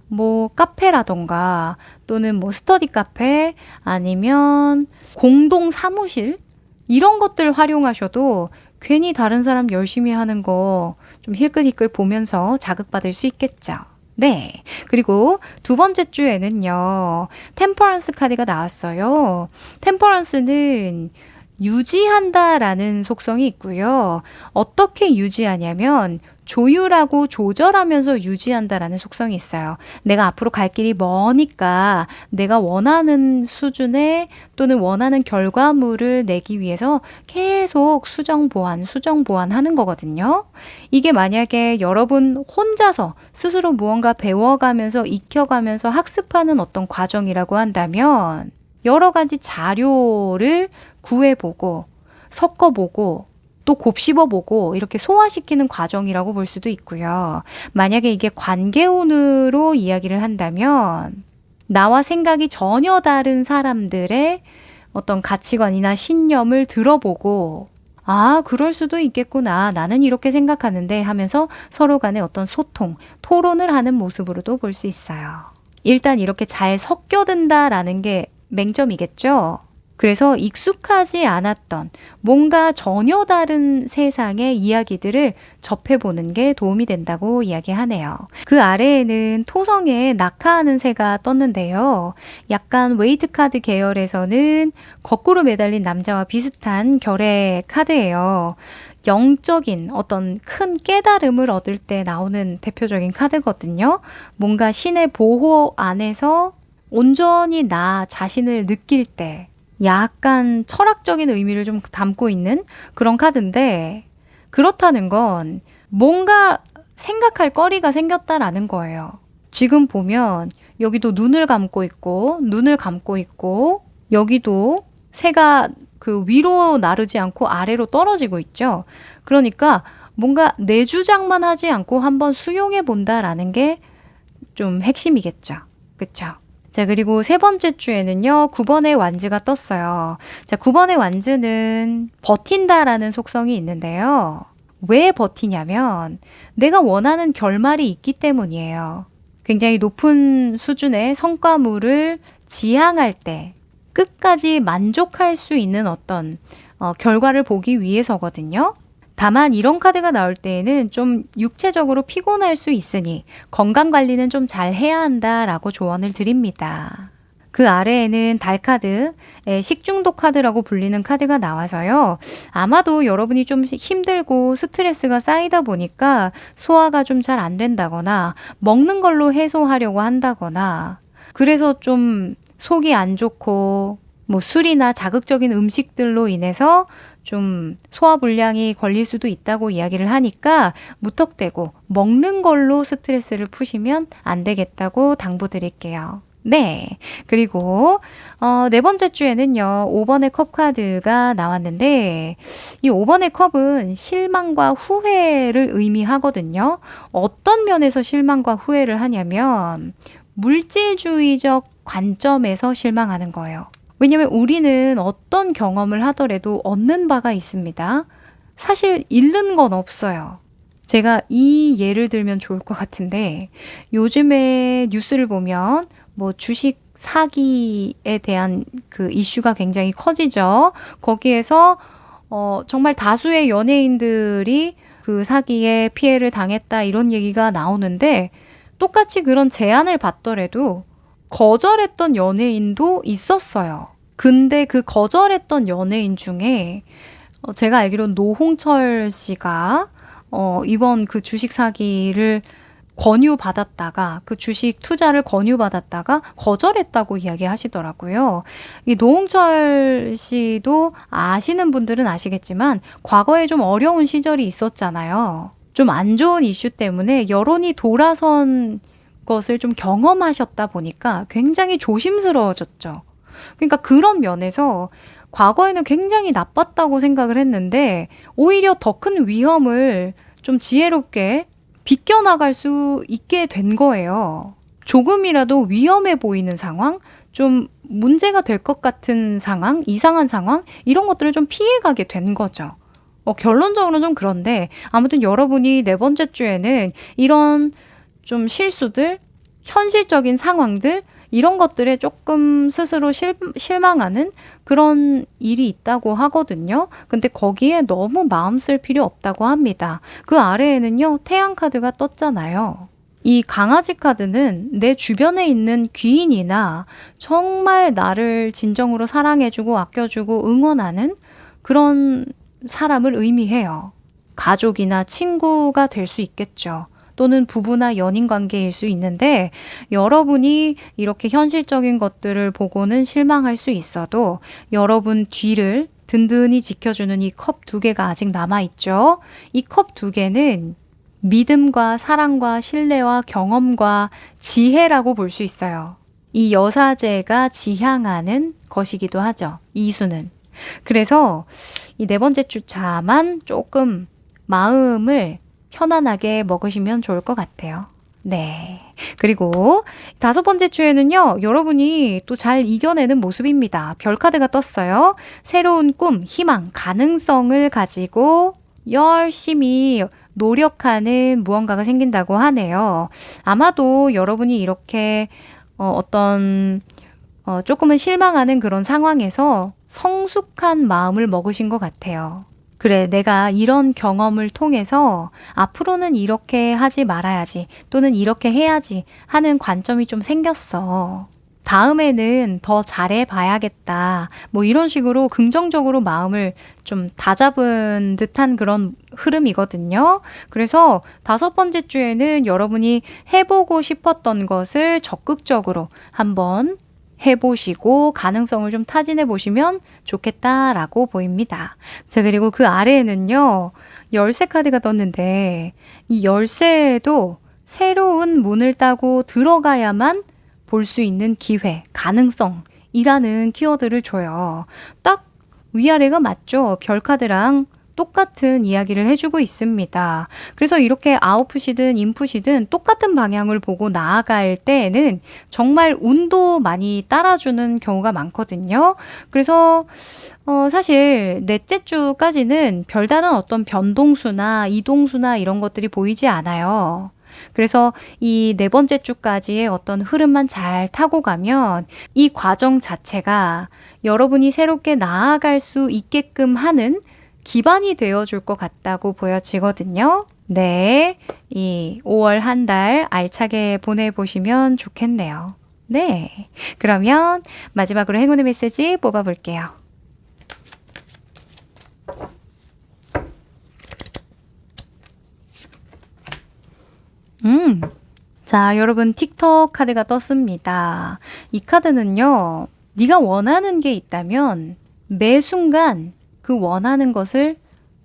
뭐 카페라던가 또는 뭐 스터디 카페 아니면 공동 사무실 이런 것들 활용하셔도 괜히 다른 사람 열심히 하는 거 좀 힐끗힐끗 보면서 자극받을 수 있겠죠. 네. 그리고 두 번째 주에는요. 템퍼런스 카드가 나왔어요. 템퍼런스는 유지한다라는 속성이 있고요. 어떻게 유지하냐면 조율하고 조절하면서 유지한다라는 속성이 있어요. 내가 앞으로 갈 길이 머니까 내가 원하는 수준의 또는 원하는 결과물을 내기 위해서 계속 수정 보완 하는 거거든요. 이게 만약에 여러분 혼자서 스스로 무언가 배워가면서 익혀가면서 학습하는 어떤 과정이라고 한다면 여러 가지 자료를 구해보고 섞어보고 또 곱씹어보고 이렇게 소화시키는 과정이라고 볼 수도 있고요. 만약에 이게 관계운으로 이야기를 한다면 나와 생각이 전혀 다른 사람들의 어떤 가치관이나 신념을 들어보고 아, 그럴 수도 있겠구나. 나는 이렇게 생각하는데 하면서 서로 간의 어떤 소통, 토론을 하는 모습으로도 볼 수 있어요. 일단 이렇게 잘 섞여든다라는 게 맹점이겠죠. 그래서 익숙하지 않았던 뭔가 전혀 다른 세상의 이야기들을 접해보는 게 도움이 된다고 이야기하네요. 그 아래에는 토성에 낙하하는 새가 떴는데요. 약간 웨이트 카드 계열에서는 거꾸로 매달린 남자와 비슷한 결의 카드예요. 영적인 어떤 큰 깨달음을 얻을 때 나오는 대표적인 카드거든요. 뭔가 신의 보호 안에서 온전히 나 자신을 느낄 때 약간 철학적인 의미를 좀 담고 있는 그런 카드인데, 그렇다는 건 뭔가 생각할 거리가 생겼다라는 거예요. 지금 보면 여기도 눈을 감고 있고 눈을 감고 있고 여기도 새가 그 위로 나르지 않고 아래로 떨어지고 있죠. 그러니까 뭔가 내 주장만 하지 않고 한번 수용해 본다라는 게 좀 핵심이겠죠. 그쵸? 자, 그리고 세 번째 주에는요, 9번의 완즈가 떴어요. 자, 9번의 완즈는 버틴다라는 속성이 있는데요. 왜 버티냐면 내가 원하는 결말이 있기 때문이에요. 굉장히 높은 수준의 성과물을 지향할 때 끝까지 만족할 수 있는 어떤 결과를 보기 위해서거든요. 다만 이런 카드가 나올 때에는 좀 육체적으로 피곤할 수 있으니 건강 관리는 좀 잘 해야 한다라고 조언을 드립니다. 그 아래에는 달 카드, 식중독 카드라고 불리는 카드가 나와서요. 아마도 여러분이 좀 힘들고 스트레스가 쌓이다 보니까 소화가 좀 잘 안 된다거나 먹는 걸로 해소하려고 한다거나 그래서 좀 속이 안 좋고 뭐 술이나 자극적인 음식들로 인해서 좀 소화불량이 걸릴 수도 있다고 이야기를 하니까 무턱대고 먹는 걸로 스트레스를 푸시면 안 되겠다고 당부드릴게요. 네. 그리고 네 번째 주에는요. 5번의 컵 카드가 나왔는데 이 5번의 컵은 실망과 후회를 의미하거든요. 어떤 면에서 실망과 후회를 하냐면 물질주의적 관점에서 실망하는 거예요. 왜냐면 우리는 어떤 경험을 하더라도 얻는 바가 있습니다. 사실 잃는 건 없어요. 제가 이 예를 들면 좋을 것 같은데 요즘에 뉴스를 보면 뭐 주식 사기에 대한 그 이슈가 굉장히 커지죠. 거기에서 정말 다수의 연예인들이 그 사기에 피해를 당했다 이런 얘기가 나오는데 똑같이 그런 제안을 받더라도 거절했던 연예인도 있었어요. 근데 그 거절했던 연예인 중에 제가 알기로는 노홍철 씨가 이번 그 주식 사기를 권유받았다가 그 주식 투자를 권유받았다가 거절했다고 이야기하시더라고요. 이 노홍철 씨도 아시는 분들은 아시겠지만 과거에 좀 어려운 시절이 있었잖아요. 좀 안 좋은 이슈 때문에 여론이 돌아선 것을 좀 경험하셨다 보니까 굉장히 조심스러워졌죠. 그러니까 그런 면에서 과거에는 굉장히 나빴다고 생각을 했는데 오히려 더 큰 위험을 좀 지혜롭게 비껴나갈 수 있게 된 거예요. 조금이라도 위험해 보이는 상황, 좀 문제가 될 것 같은 상황, 이상한 상황, 이런 것들을 좀 피해가게 된 거죠. 결론적으로는 좀 그런데 아무튼 여러분이 네 번째 주에는 이런 좀 실수들, 현실적인 상황들 이런 것들에 조금 스스로 실망하는 그런 일이 있다고 하거든요. 근데 거기에 너무 마음 쓸 필요 없다고 합니다. 그 아래에는요, 태양 카드가 떴잖아요. 이 강아지 카드는 내 주변에 있는 귀인이나 정말 나를 진정으로 사랑해주고 아껴주고 응원하는 그런 사람을 의미해요. 가족이나 친구가 될 수 있겠죠. 또는 부부나 연인 관계일 수 있는데 여러분이 이렇게 현실적인 것들을 보고는 실망할 수 있어도 여러분 뒤를 든든히 지켜주는 이 컵 두 개가 아직 남아있죠. 이 컵 두 개는 믿음과 사랑과 신뢰와 경험과 지혜라고 볼 수 있어요. 이 여사제가 지향하는 것이기도 하죠. 이수는. 그래서 이 네 번째 주차만 조금 마음을 편안하게 먹으시면 좋을 것 같아요. 네. 그리고 다섯 번째 주에는요, 여러분이 또 잘 이겨내는 모습입니다. 별 카드가 떴어요. 새로운 꿈, 희망, 가능성을 가지고 열심히 노력하는 무언가가 생긴다고 하네요. 아마도 여러분이 이렇게 어떤 조금은 실망하는 그런 상황에서 성숙한 마음을 먹으신 것 같아요. 그래, 내가 이런 경험을 통해서 앞으로는 이렇게 하지 말아야지, 또는 이렇게 해야지 하는 관점이 좀 생겼어. 다음에는 더 잘해 봐야겠다. 뭐 이런 식으로 긍정적으로 마음을 좀 다잡은 듯한 그런 흐름이거든요. 그래서 5번째 주에는 여러분이 해보고 싶었던 것을 적극적으로 한번 해보시고 가능성을 좀 타진해 보시면 좋겠다라고 보입니다. 자, 그리고 그 아래에는요, 열쇠 카드가 떴는데 이 열쇠에도 새로운 문을 따고 들어가야만 볼 수 있는 기회, 가능성이라는 키워드를 줘요. 딱 위아래가 맞죠? 별 카드랑 똑같은 이야기를 해주고 있습니다. 그래서 이렇게 아웃풋이든 인풋이든 똑같은 방향을 보고 나아갈 때에는 정말 운도 많이 따라주는 경우가 많거든요. 그래서 사실 넷째 주까지는 별다른 어떤 변동수나 이동수나 이런 것들이 보이지 않아요. 그래서 이 4번째 주까지의 어떤 흐름만 잘 타고 가면 이 과정 자체가 여러분이 새롭게 나아갈 수 있게끔 하는 기반이 되어줄 것 같다고 보여지거든요. 네, 이 5월 한 달 알차게 보내보시면 좋겠네요. 네, 그러면 마지막으로 행운의 메시지 뽑아볼게요. 자, 여러분 틱톡 카드가 떴습니다. 이 카드는요, 네가 원하는 게 있다면 매 순간 그 원하는 것을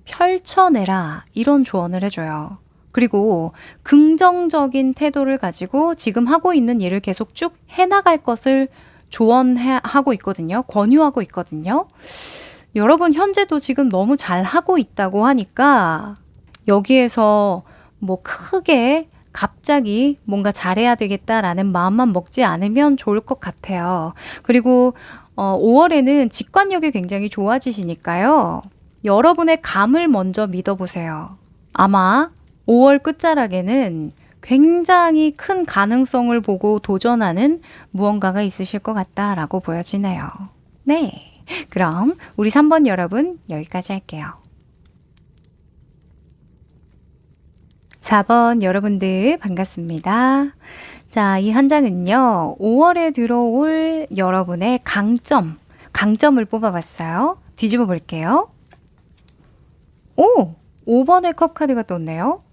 펼쳐내라, 이런 조언을 해줘요. 그리고 긍정적인 태도를 가지고 지금 하고 있는 일을 계속 쭉 해나갈 것을 조언하고 있거든요. 권유하고 있거든요. 여러분 현재도 지금 너무 잘 하고 있다고 하니까 여기에서 뭐 크게 갑자기 뭔가 잘해야 되겠다라는 마음만 먹지 않으면 좋을 것 같아요. 그리고 5월에는 직관력이 굉장히 좋아지시니까요. 여러분의 감을 먼저 믿어보세요. 아마 5월 끝자락에는 굉장히 큰 가능성을 보고 도전하는 무언가가 있으실 것 같다라고 보여지네요. 네, 그럼 우리 3번 여러분 여기까지 할게요. 4번 여러분들 반갑습니다. 자, 이 한 장은요, 5월에 들어올 여러분의 강점을 뽑아봤어요. 뒤집어 볼게요. 오! 5번의 컵 카드가 떴네요.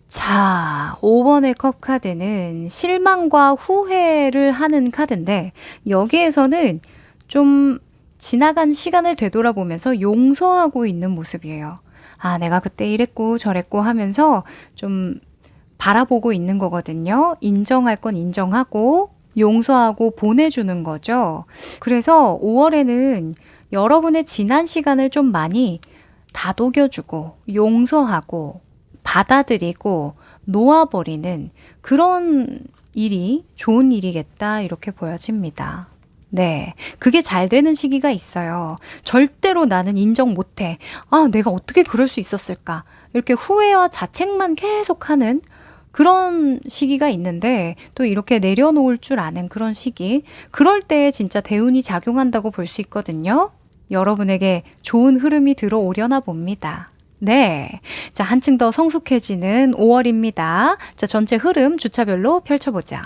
자, 5번의 컵 카드는 실망과 후회를 하는 카드인데, 여기에서는 좀 지나간 시간을 되돌아보면서 용서하고 있는 모습이에요. 아, 내가 그때 이랬고 저랬고 하면서 좀 바라보고 있는 거거든요. 인정할 건 인정하고 용서하고 보내주는 거죠. 그래서 5월에는 여러분의 지난 시간을 좀 많이 다독여주고 용서하고 받아들이고 놓아버리는 그런 일이 좋은 일이겠다, 이렇게 보여집니다. 네, 그게 잘 되는 시기가 있어요. 절대로 나는 인정 못해. 아, 내가 어떻게 그럴 수 있었을까? 이렇게 후회와 자책만 계속하는 그런 시기가 있는데, 또 이렇게 내려놓을 줄 아는 그런 시기, 그럴 때 진짜 대운이 작용한다고 볼 수 있거든요. 여러분에게 좋은 흐름이 들어오려나 봅니다. 네, 자, 한층 더 성숙해지는 5월입니다. 자, 전체 흐름 주차별로 펼쳐보자.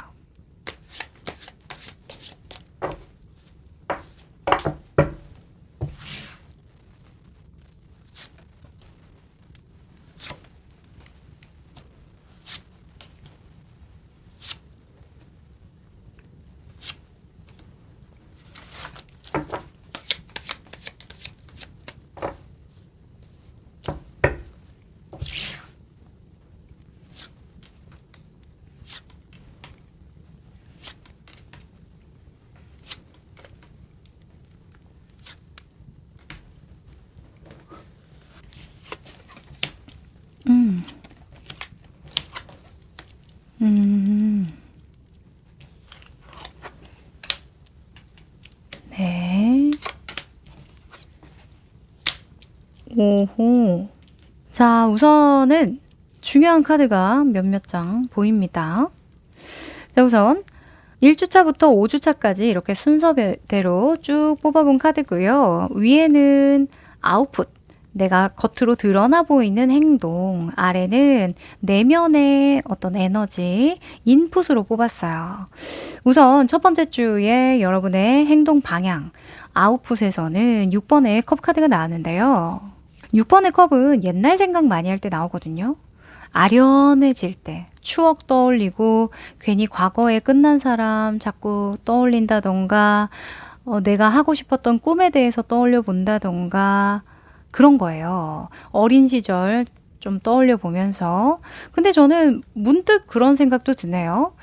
음. 네. 오호. 자, 우선은 중요한 카드가 몇몇 장 보입니다. 자, 우선 1주차부터 5주차까지 이렇게 순서대로 쭉 뽑아본 카드고요. 위에는 아웃풋, 내가 겉으로 드러나 보이는 행동, 아래는 내면의 어떤 에너지, 인풋으로 뽑았어요. 우선 첫 번째 주에 여러분의 행동 방향, 아웃풋에서는 6번의 컵 카드가 나왔는데요. 6번의 컵은 옛날 생각 많이 할 때 나오거든요. 아련해질 때, 추억 떠올리고 괜히 과거에 끝난 사람 자꾸 떠올린다던가 내가 하고 싶었던 꿈에 대해서 떠올려 본다던가 그런 거예요. 어린 시절 좀 떠올려 보면서. 근데 저는 문득 그런 생각도 드네요.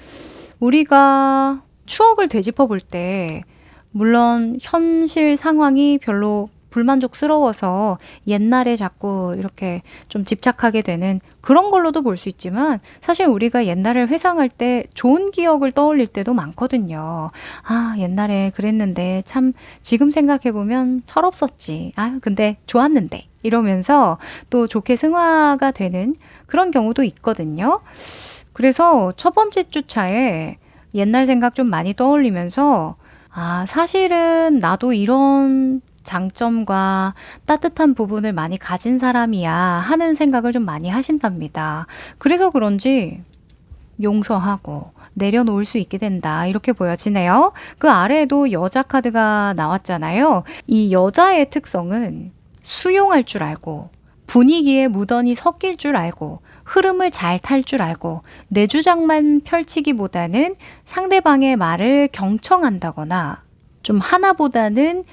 우리가 추억을 되짚어 볼 때 물론 현실 상황이 별로 불만족스러워서 옛날에 자꾸 이렇게 좀 집착하게 되는 그런 걸로도 볼 수 있지만 사실 우리가 옛날을 회상할 때 좋은 기억을 떠올릴 때도 많거든요. 아, 옛날에 그랬는데 참 지금 생각해보면 철없었지. 아, 근데 좋았는데. 이러면서 또 좋게 승화가 되는 그런 경우도 있거든요. 그래서 첫 번째 주차에 옛날 생각 좀 많이 떠올리면서 아, 사실은 나도 이런 장점과 따뜻한 부분을 많이 가진 사람이야 하는 생각을 좀 많이 하신답니다. 그래서 그런지 용서하고 내려놓을 수 있게 된다. 이렇게 보여지네요. 그 아래에도 여자 카드가 나왔잖아요. 이 여자의 특성은 수용할 줄 알고 분위기에 무던히 섞일 줄 알고 흐름을 잘 탈 줄 알고 내 주장만 펼치기보다는 상대방의 말을 경청한다거나 좀 하나보다는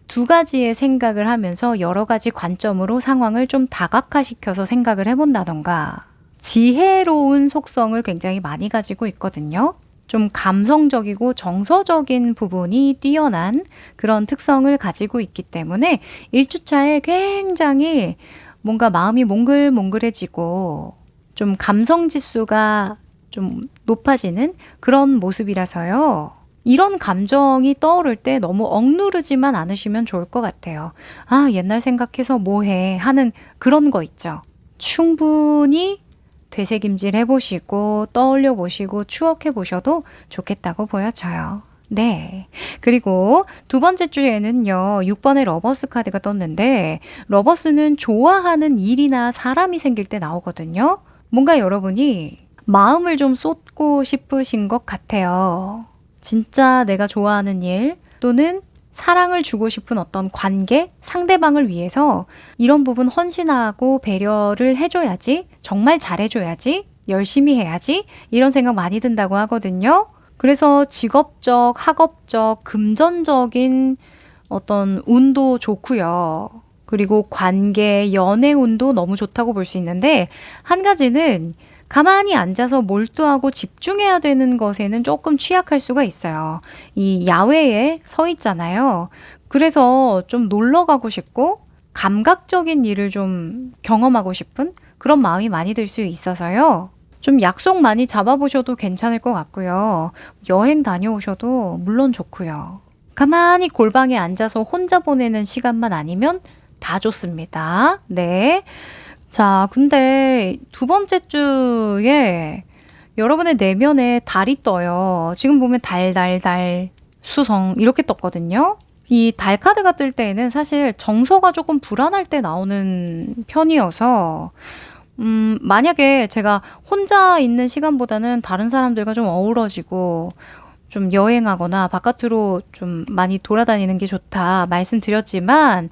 두 가지의 생각을 하면서 여러 가지 관점으로 상황을 좀 다각화시켜서 생각을 해본다던가 지혜로운 속성을 굉장히 많이 가지고 있거든요. 좀 감성적이고 정서적인 부분이 뛰어난 그런 특성을 가지고 있기 때문에 1주차에 굉장히 뭔가 마음이 몽글몽글해지고 좀 감성 지수가 좀 높아지는 그런 모습이라서요. 이런 감정이 떠오를 때 너무 억누르지만 않으시면 좋을 것 같아요. 아, 옛날 생각해서 뭐해 하는 그런 거 있죠. 충분히 되새김질 해보시고 떠올려 보시고 추억해 보셔도 좋겠다고 보여져요. 네. 그리고 두 번째 주에는요, 6번의 러버스 카드가 떴는데, 러버스는 좋아하는 일이나 사람이 생길 때 나오거든요. 뭔가 여러분이 마음을 좀 쏟고 싶으신 것 같아요. 진짜 내가 좋아하는 일 또는 사랑을 주고 싶은 어떤 관계, 상대방을 위해서 이런 부분 헌신하고 배려를 해줘야지, 정말 잘해줘야지, 열심히 해야지, 이런 생각 많이 든다고 하거든요. 그래서 직업적, 학업적, 금전적인 어떤 운도 좋고요. 그리고 관계, 연애 운도 너무 좋다고 볼 수 있는데, 한 가지는 가만히 앉아서 몰두하고 집중해야 되는 것에는 조금 취약할 수가 있어요. 이 야외에 서 있잖아요. 그래서 좀 놀러 가고 싶고 감각적인 일을 좀 경험하고 싶은 그런 마음이 많이 들 수 있어서요. 좀 약속 많이 잡아보셔도 괜찮을 것 같고요. 여행 다녀오셔도 물론 좋고요. 가만히 골방에 앉아서 혼자 보내는 시간만 아니면 다 좋습니다. 네. 자, 근데 두 번째 주에 여러분의 내면에 달이 떠요. 지금 보면 달, 수성 이렇게 떴거든요. 이 달 카드가 뜰 때에는 사실 정서가 조금 불안할 때 나오는 편이어서 만약에 제가 혼자 있는 시간보다는 다른 사람들과 좀 어우러지고 좀 여행하거나 바깥으로 좀 많이 돌아다니는 게 좋다 말씀드렸지만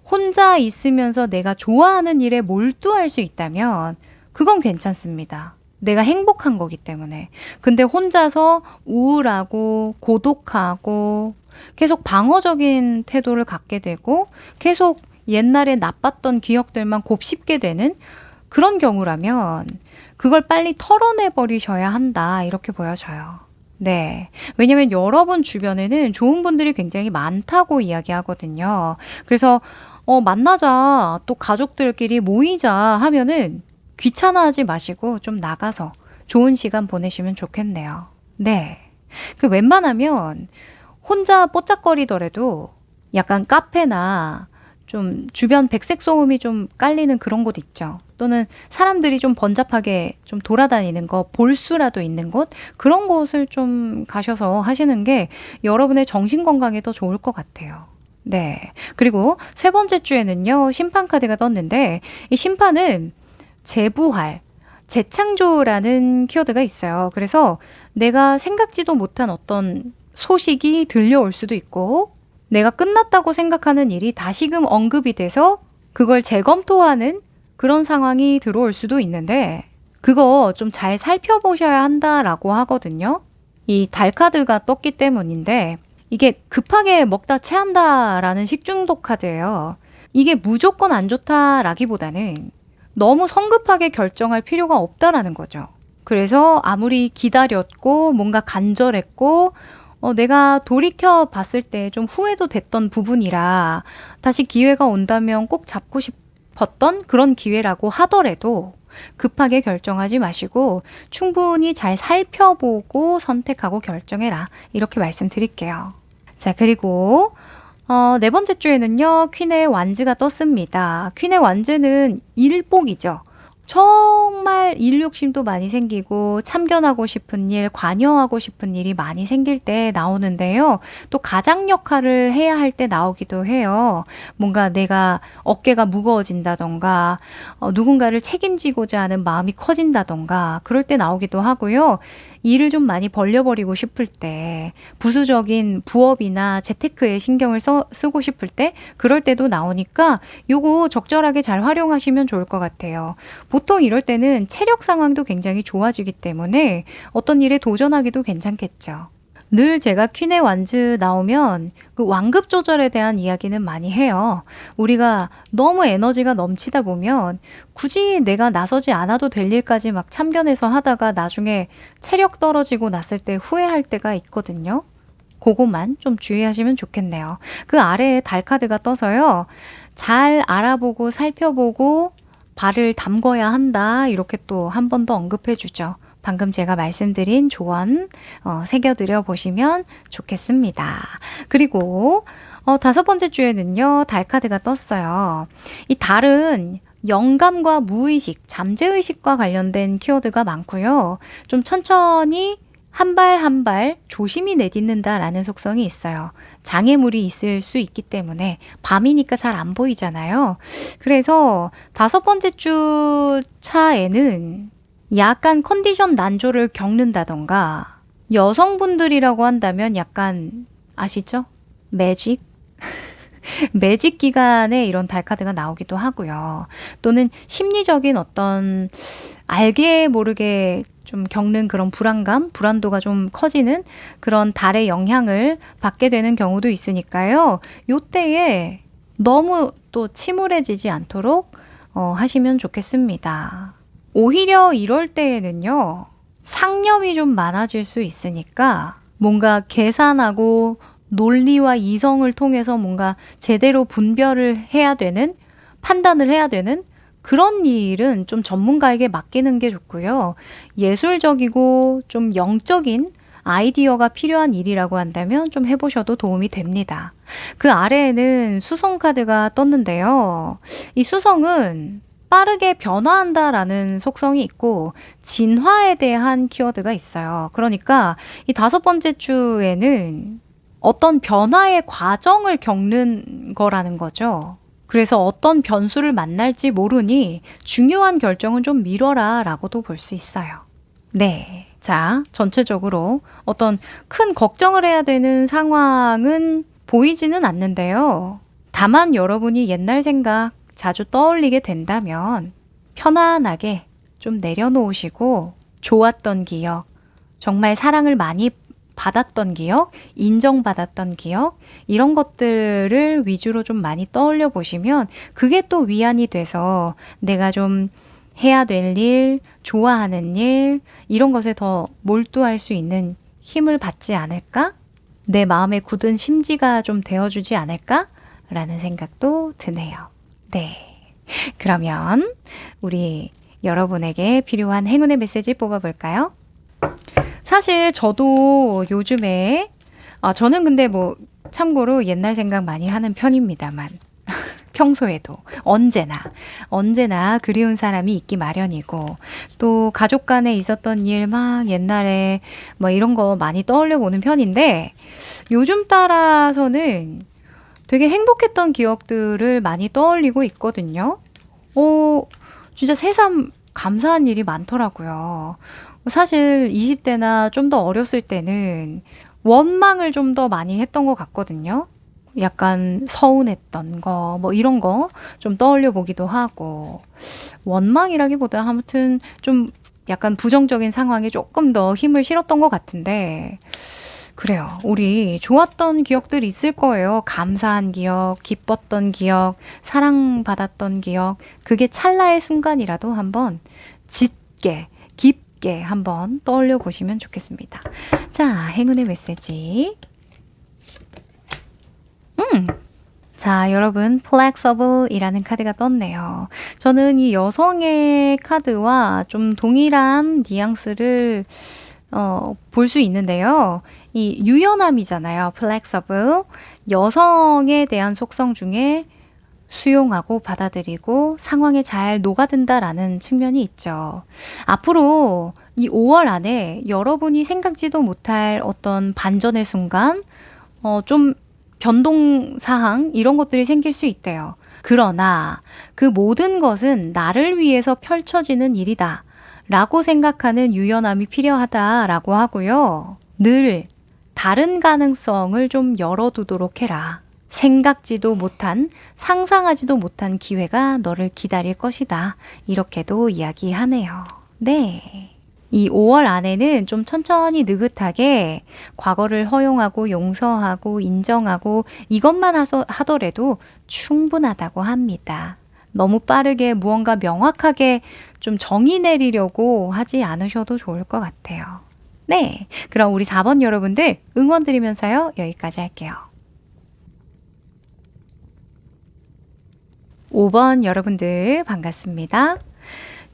혼자 있으면서 내가 좋아하는 일에 몰두할 수 있다면 그건 괜찮습니다. 내가 행복한 거기 때문에. 근데 혼자서 우울하고 고독하고 계속 방어적인 태도를 갖게 되고 계속 옛날에 나빴던 기억들만 곱씹게 되는 그런 경우라면 그걸 빨리 털어내 버리셔야 한다. 이렇게 보여져요. 네. 왜냐면 여러분 주변에는 좋은 분들이 굉장히 많다고 이야기하거든요. 그래서 만나자, 또 가족들끼리 모이자 하면은 귀찮아하지 마시고 좀 나가서 좋은 시간 보내시면 좋겠네요. 네. 그 웬만하면 혼자 뽀짝거리더라도 약간 카페나 좀 주변 백색 소음이 좀 깔리는 그런 곳 있죠. 또는 사람들이 좀 번잡하게 좀 돌아다니는 거, 볼 수라도 있는 곳, 그런 곳을 좀 가셔서 하시는 게 여러분의 정신 건강에 더 좋을 것 같아요. 네. 그리고 세 번째 주에는요, 심판 카드가 떴는데, 이 심판은 재부활, 재창조라는 키워드가 있어요. 그래서 내가 생각지도 못한 어떤 소식이 들려올 수도 있고, 내가 끝났다고 생각하는 일이 다시금 언급이 돼서 그걸 재검토하는 그런 상황이 들어올 수도 있는데, 그거 좀 잘 살펴보셔야 한다라고 하거든요. 이 달 카드가 떴기 때문인데, 이게 급하게 먹다 체한다라는 식중독 카드예요. 이게 무조건 안 좋다라기보다는 너무 성급하게 결정할 필요가 없다라는 거죠. 그래서 아무리 기다렸고 뭔가 간절했고 내가 돌이켜 봤을 때 좀 후회도 됐던 부분이라 다시 기회가 온다면 꼭 잡고 싶었던 그런 기회라고 하더라도 급하게 결정하지 마시고 충분히 잘 살펴보고 선택하고 결정해라. 이렇게 말씀드릴게요. 자, 그리고 네 번째 주에는요, 퀸의 완즈가 떴습니다. 퀸의 완즈는 일복이죠. 정말 일 욕심도 많이 생기고 참견하고 싶은 일, 관여하고 싶은 일이 많이 생길 때 나오는데요. 또 가장 역할을 해야 할 때 나오기도 해요. 뭔가 내가 어깨가 무거워진다던가 누군가를 책임지고자 하는 마음이 커진다던가 그럴 때 나오기도 하고요. 일을 좀 많이 벌려버리고 싶을 때, 부수적인 부업이나 재테크에 신경을 쓰고 싶을 때, 그럴 때도 나오니까 요거 적절하게 잘 활용하시면 좋을 것 같아요. 보통 이럴 때는 체력 상황도 굉장히 좋아지기 때문에 어떤 일에 도전하기도 괜찮겠죠. 늘 제가 퀸의 완즈 나오면 그 완급 조절에 대한 이야기는 많이 해요. 우리가 너무 에너지가 넘치다 보면 굳이 내가 나서지 않아도 될 일까지 막 참견해서 하다가 나중에 체력 떨어지고 났을 때 후회할 때가 있거든요. 그것만 좀 주의하시면 좋겠네요. 그 아래에 달 카드가 떠서요. 잘 알아보고 살펴보고 발을 담궈야 한다. 이렇게 또 한 번 더 언급해 주죠. 방금 제가 말씀드린 조언 새겨드려 보시면 좋겠습니다. 그리고 다섯 번째 주에는요, 달 카드가 떴어요. 이 달은 영감과 무의식, 잠재의식과 관련된 키워드가 많고요. 좀 천천히 한 발 한 발 조심히 내딛는다라는 속성이 있어요. 장애물이 있을 수 있기 때문에 밤이니까 잘 안 보이잖아요. 그래서 다섯 번째 주 차에는 약간 컨디션 난조를 겪는다던가 여성분들이라고 한다면 약간 아시죠? 매직? 매직 기간에 이런 달 카드가 나오기도 하고요. 또는 심리적인 어떤 알게 모르게 좀 겪는 그런 불안감, 불안도가 좀 커지는 그런 달의 영향을 받게 되는 경우도 있으니까요. 요때에 너무 또 침울해지지 않도록 하시면 좋겠습니다. 오히려 이럴 때에는요, 상념이 좀 많아질 수 있으니까 뭔가 계산하고 논리와 이성을 통해서 뭔가 제대로 분별을 해야 되는, 판단을 해야 되는 그런 일은 좀 전문가에게 맡기는 게 좋고요. 예술적이고 좀 영적인 아이디어가 필요한 일이라고 한다면 좀 해보셔도 도움이 됩니다. 그 아래에는 수성 카드가 떴는데요. 이 수성은 빠르게 변화한다라는 속성이 있고 진화에 대한 키워드가 있어요. 그러니까 이 다섯 번째 주에는 어떤 변화의 과정을 겪는 거라는 거죠. 그래서 어떤 변수를 만날지 모르니 중요한 결정은 좀 미뤄라 라고도 볼 수 있어요. 네. 자, 전체적으로 어떤 큰 걱정을 해야 되는 상황은 보이지는 않는데요. 다만 여러분이 옛날 생각 자주 떠올리게 된다면 편안하게 좀 내려놓으시고 좋았던 기억, 정말 사랑을 많이 받았던 기억, 인정받았던 기억, 이런 것들을 위주로 좀 많이 떠올려 보시면 그게 또 위안이 돼서 내가 좀 해야 될 일, 좋아하는 일, 이런 것에 더 몰두할 수 있는 힘을 받지 않을까? 내 마음에 굳은 심지가 좀 되어주지 않을까? 라는 생각도 드네요. 네. 그러면 우리 여러분에게 필요한 행운의 메시지 뽑아볼까요? 사실 저도 요즘에 저는 근데 뭐 참고로 옛날 생각 많이 하는 편입니다만 평소에도 언제나 그리운 사람이 있기 마련이고 또 가족 간에 있었던 일 막 옛날에 뭐 이런 거 많이 떠올려 보는 편인데 요즘 따라서는 되게 행복했던 기억들을 많이 떠올리고 있거든요. 진짜 새삼 감사한 일이 많더라고요. 사실 20대나 좀 더 어렸을 때는 원망을 좀 더 많이 했던 것 같거든요. 약간 서운했던 거, 뭐 이런 거 좀 떠올려 보기도 하고, 원망이라기보다 아무튼 좀 약간 부정적인 상황에 조금 더 힘을 실었던 것 같은데, 그래요. 우리 좋았던 기억들이 있을 거예요. 감사한 기억, 기뻤던 기억, 사랑받았던 기억. 그게 찰나의 순간이라도 한번 짙게, 깊게 한번 떠올려 보시면 좋겠습니다. 자, 행운의 메시지. 자, 여러분, Flexible이라는 카드가 떴네요. 저는 이 여성의 카드와 좀 동일한 뉘앙스를 볼 수 있는데요. 이 유연함이잖아요. Flexible. 여성에 대한 속성 중에 수용하고 받아들이고 상황에 잘 녹아든다라는 측면이 있죠. 앞으로 이 5월 안에 여러분이 생각지도 못할 어떤 반전의 순간, 좀 변동사항 이런 것들이 생길 수 있대요. 그러나 그 모든 것은 나를 위해서 펼쳐지는 일이다 라고 생각하는 유연함이 필요하다라고 하고요. 늘 다른 가능성을 좀 열어두도록 해라. 생각지도 못한, 상상하지도 못한 기회가 너를 기다릴 것이다. 이렇게도 이야기하네요. 네. 이 5월 안에는 좀 천천히 느긋하게 과거를 허용하고 용서하고 인정하고 이것만 하더라도 충분하다고 합니다. 너무 빠르게 무언가 명확하게 좀 정의 내리려고 하지 않으셔도 좋을 것 같아요. 네, 그럼 우리 4번 여러분들 응원 드리면서요. 여기까지 할게요. 5번 여러분들 반갑습니다.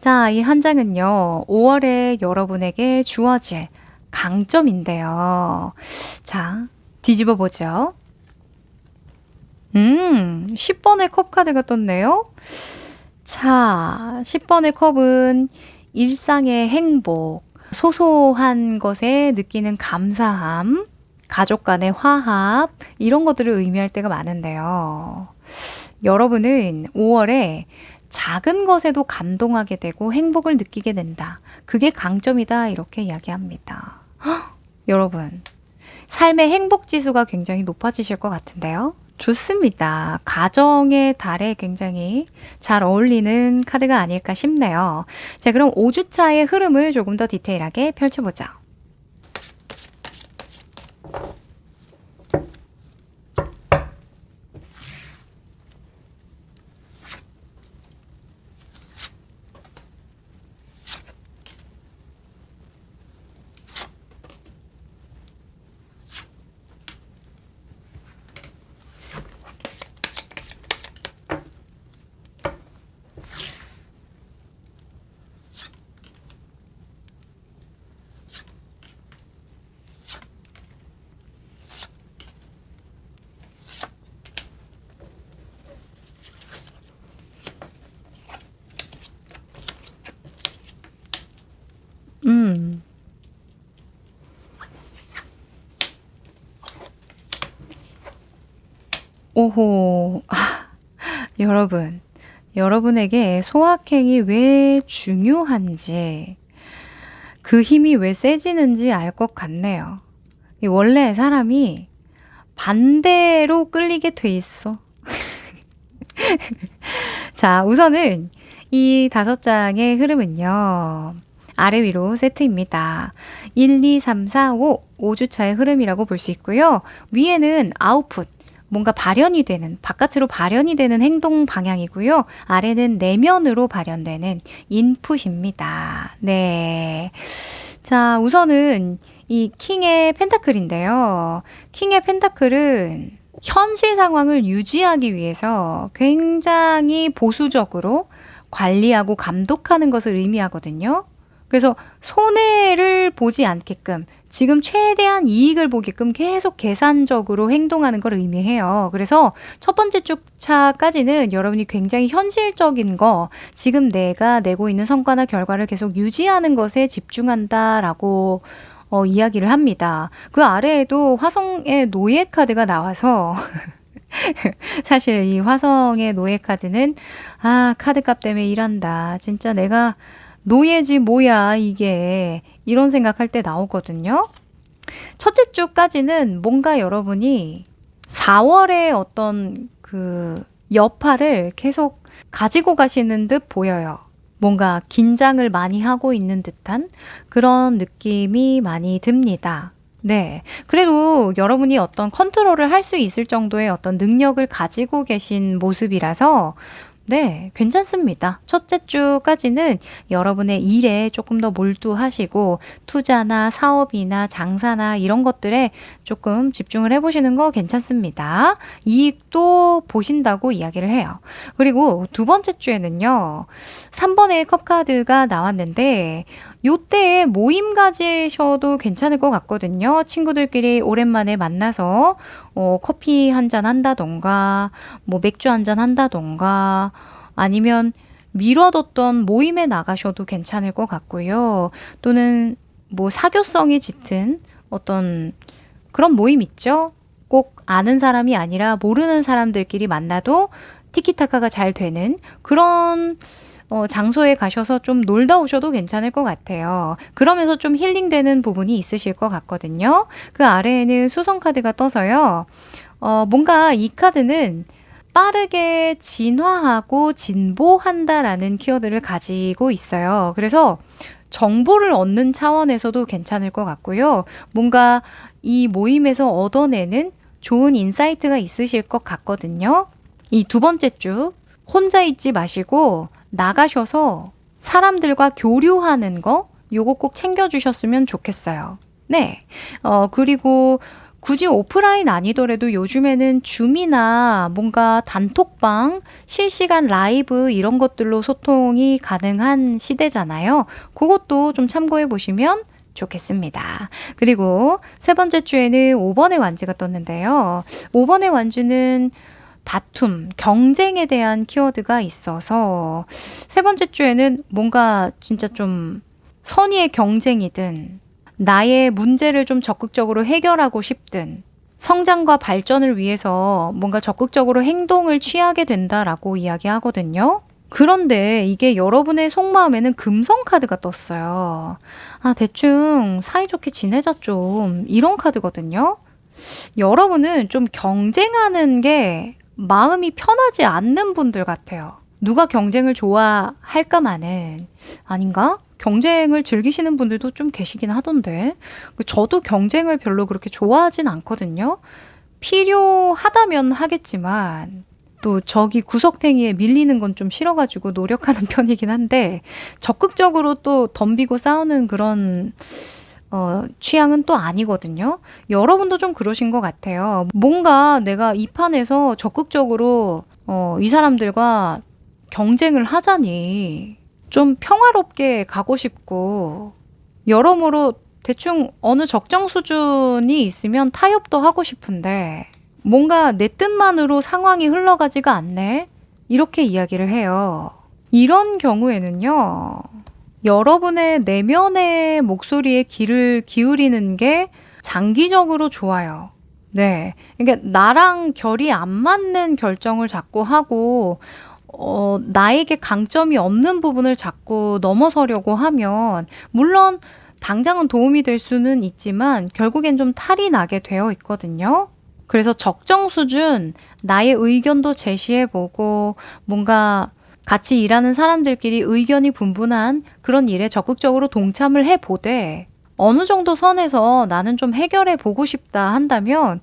자, 이 한 장은요, 5월에 여러분에게 주어질 강점인데요. 자, 뒤집어 보죠. 10번의 컵 카드가 떴네요. 자, 10번의 컵은 일상의 행복, 소소한 것에 느끼는 감사함, 가족 간의 화합, 이런 것들을 의미할 때가 많은데요. 여러분은 5월에 작은 것에도 감동하게 되고 행복을 느끼게 된다. 그게 강점이다. 이렇게 이야기합니다. 헉, 여러분, 삶의 행복 지수가 굉장히 높아지실 것 같은데요. 좋습니다. 가정의 달에 굉장히 잘 어울리는 카드가 아닐까 싶네요. 자, 그럼 5주차의 흐름을 조금 더 디테일하게 펼쳐보자. 오호, 여러분에게 소확행이 왜 중요한지, 그 힘이 왜 세지는지 알 것 같네요. 원래 사람이 반대로 끌리게 돼 있어. 자, 우선은 이 5장의 흐름은요. 아래 위로 세트입니다. 1, 2, 3, 4, 5, 5주차의 흐름이라고 볼 수 있고요. 위에는 아웃풋, 뭔가 발현이 되는, 바깥으로 발현이 되는 행동 방향이고요. 아래는 내면으로 발현되는 인풋입니다. 네. 자, 우선은 이 킹의 펜타클인데요. 킹의 펜타클은 현실 상황을 유지하기 위해서 굉장히 보수적으로 관리하고 감독하는 것을 의미하거든요. 그래서 손해를 보지 않게끔 지금 최대한 이익을 보게끔 계속 계산적으로 행동하는 걸 의미해요. 그래서 첫 번째 주차까지는 여러분이 굉장히 현실적인 거, 지금 내가 내고 있는 성과나 결과를 계속 유지하는 것에 집중한다라고 이야기를 합니다. 그 아래에도 화성의 노예 카드가 나와서 사실 이 화성의 노예 카드는 카드값 때문에 일한다. 진짜 내가 노예지 뭐야 이게, 이런 생각할 때 나오거든요. 첫째 주까지는 뭔가 여러분이 4월의 어떤 그 여파를 계속 가지고 가시는 듯 보여요. 뭔가 긴장을 많이 하고 있는 듯한 그런 느낌이 많이 듭니다. 네. 그래도 여러분이 어떤 컨트롤을 할 수 있을 정도의 어떤 능력을 가지고 계신 모습이라서 네, 괜찮습니다. 첫째 주까지는 여러분의 일에 조금 더 몰두하시고 투자나 사업이나 장사나 이런 것들에 조금 집중을 해보시는 거 괜찮습니다. 이익도 보신다고 이야기를 해요. 그리고 두 번째 주에는요, 3번의 컵 카드가 나왔는데 요때 모임 가지셔도 괜찮을 것 같거든요. 친구들끼리 오랜만에 만나서 커피 한잔 한다던가 뭐 맥주 한잔 한다던가 아니면 미뤄뒀던 모임에 나가셔도 괜찮을 것 같고요. 또는 뭐 사교성이 짙은 어떤 그런 모임 있죠? 꼭 아는 사람이 아니라 모르는 사람들끼리 만나도 티키타카가 잘 되는 그런 장소에 가셔서 좀 놀다 오셔도 괜찮을 것 같아요. 그러면서 좀 힐링되는 부분이 있으실 것 같거든요. 그 아래에는 수성 카드가 떠서요. 뭔가 이 카드는 빠르게 진화하고 진보한다라는 키워드를 가지고 있어요. 그래서 정보를 얻는 차원에서도 괜찮을 것 같고요. 뭔가 이 모임에서 얻어내는 좋은 인사이트가 있으실 것 같거든요. 이 두 번째 주 혼자 있지 마시고 나가셔서 사람들과 교류하는 거 요거 꼭 챙겨주셨으면 좋겠어요. 네. 그리고 굳이 오프라인 아니더라도 요즘에는 줌이나 뭔가 단톡방, 실시간 라이브 이런 것들로 소통이 가능한 시대잖아요. 그것도 좀 참고해 보시면 좋겠습니다. 그리고 세 번째 주에는 5번의 완즈가 떴는데요. 5번의 완즈는 다툼, 경쟁에 대한 키워드가 있어서 세 번째 주에는 뭔가 진짜 좀 선의의 경쟁이든 나의 문제를 좀 적극적으로 해결하고 싶든 성장과 발전을 위해서 뭔가 적극적으로 행동을 취하게 된다라고 이야기하거든요. 그런데 이게 여러분의 속마음에는 금성 카드가 떴어요. 대충 사이좋게 지내자 좀, 이런 카드거든요. 여러분은 좀 경쟁하는 게 마음이 편하지 않는 분들 같아요. 누가 경쟁을 좋아할까마는, 아닌가? 경쟁을 즐기시는 분들도 좀 계시긴 하던데, 저도 경쟁을 별로 그렇게 좋아하진 않거든요. 필요하다면 하겠지만 또 저기 구석탱이에 밀리는 건 좀 싫어가지고 노력하는 편이긴 한데, 적극적으로 또 덤비고 싸우는 그런 취향은 또 아니거든요. 여러분도 좀 그러신 것 같아요. 뭔가 내가 이 판에서 적극적으로 이 사람들과 경쟁을 하자니 좀 평화롭게 가고 싶고, 여러모로 대충 어느 적정 수준이 있으면 타협도 하고 싶은데 뭔가 내 뜻만으로 상황이 흘러가지가 않네, 이렇게 이야기를 해요. 이런 경우에는요, 여러분의 내면의 목소리에 귀를 기울이는 게 장기적으로 좋아요. 네. 그러니까 나랑 결이 안 맞는 결정을 자꾸 하고 나에게 강점이 없는 부분을 자꾸 넘어서려고 하면 물론 당장은 도움이 될 수는 있지만 결국엔 좀 탈이 나게 되어 있거든요. 그래서 적정 수준 나의 의견도 제시해보고 뭔가 같이 일하는 사람들끼리 의견이 분분한 그런 일에 적극적으로 동참을 해보되 어느 정도 선에서 나는 좀 해결해 보고 싶다 한다면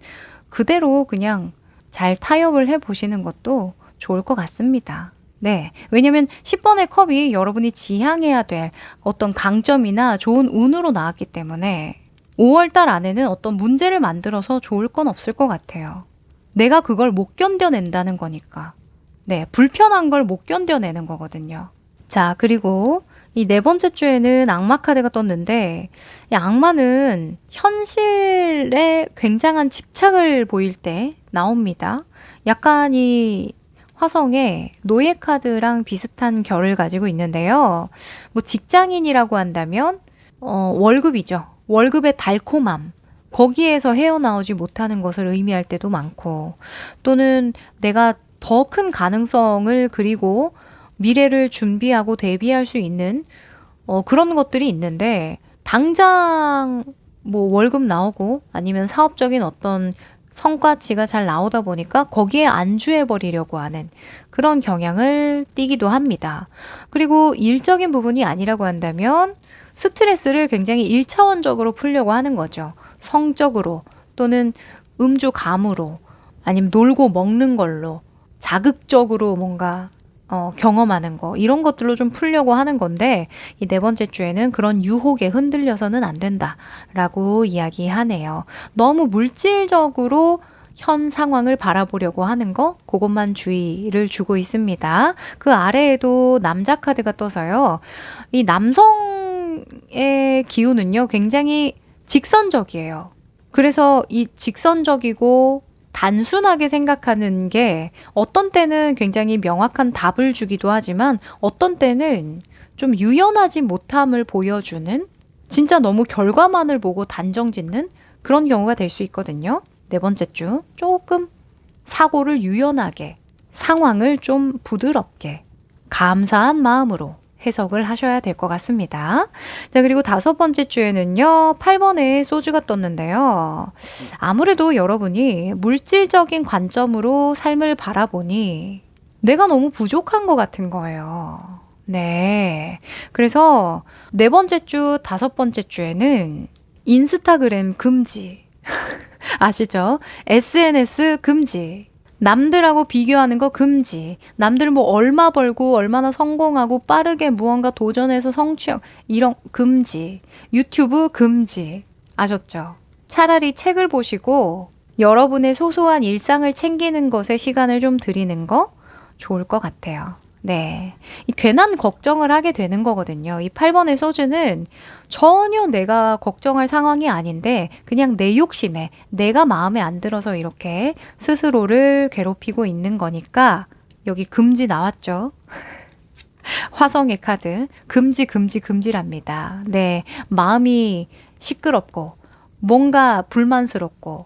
그대로 그냥 잘 타협을 해보시는 것도 좋을 것 같습니다. 네. 왜냐면 10번의 컵이 여러분이 지향해야 될 어떤 강점이나 좋은 운으로 나왔기 때문에 5월달 안에는 어떤 문제를 만들어서 좋을 건 없을 것 같아요. 내가 그걸 못 견뎌낸다는 거니까. 네, 불편한 걸 못 견뎌내는 거거든요. 자, 그리고 이 네 번째 주에는 악마 카드가 떴는데, 이 악마는 현실에 굉장한 집착을 보일 때 나옵니다. 약간 이 화성의 노예 카드랑 비슷한 결을 가지고 있는데요. 뭐 직장인이라고 한다면 월급이죠. 월급의 달콤함. 거기에서 헤어나오지 못하는 것을 의미할 때도 많고, 또는 내가 더 큰 가능성을 그리고 미래를 준비하고 대비할 수 있는 그런 것들이 있는데, 당장 뭐 월급 나오고 아니면 사업적인 어떤 성과치가 잘 나오다 보니까 거기에 안주해 버리려고 하는 그런 경향을 띠기도 합니다. 그리고 일적인 부분이 아니라고 한다면 스트레스를 굉장히 일차원적으로 풀려고 하는 거죠. 성적으로, 또는 음주 감으로, 아니면 놀고 먹는 걸로 자극적으로 뭔가 경험하는 거, 이런 것들로 좀 풀려고 하는 건데, 이 네 번째 주에는 그런 유혹에 흔들려서는 안 된다라고 이야기하네요. 너무 물질적으로 현 상황을 바라보려고 하는 거, 그것만 주의를 주고 있습니다. 그 아래에도 남자 카드가 떠서요. 이 남성의 기운은요, 굉장히 직선적이에요. 그래서 이 직선적이고 단순하게 생각하는 게 어떤 때는 굉장히 명확한 답을 주기도 하지만, 어떤 때는 좀 유연하지 못함을 보여주는, 진짜 너무 결과만을 보고 단정 짓는 그런 경우가 될 수 있거든요. 네 번째 주 조금 사고를 유연하게, 상황을 좀 부드럽게, 감사한 마음으로 해석을 하셔야 될 것 같습니다. 자, 그리고 다섯 번째 주에는요, 8번에 소주가 떴는데요. 아무래도 여러분이 물질적인 관점으로 삶을 바라보니 내가 너무 부족한 것 같은 거예요. 네. 그래서 네 번째 주, 다섯 번째 주에는 인스타그램 금지. 아시죠? SNS 금지. 남들하고 비교하는 거 금지. 남들 뭐 얼마 벌고 얼마나 성공하고 빠르게 무언가 도전해서 성취형, 이런 금지. 유튜브 금지. 아셨죠? 차라리 책을 보시고 여러분의 소소한 일상을 챙기는 것에 시간을 좀 들이는 거 좋을 것 같아요. 네. 이 괜한 걱정을 하게 되는 거거든요. 이 8번의 소주는 전혀 내가 걱정할 상황이 아닌데, 그냥 내 욕심에, 내가 마음에 안 들어서 이렇게 스스로를 괴롭히고 있는 거니까, 여기 금지 나왔죠. 화성의 카드. 금지, 금지, 금지랍니다. 네. 마음이 시끄럽고, 뭔가 불만스럽고,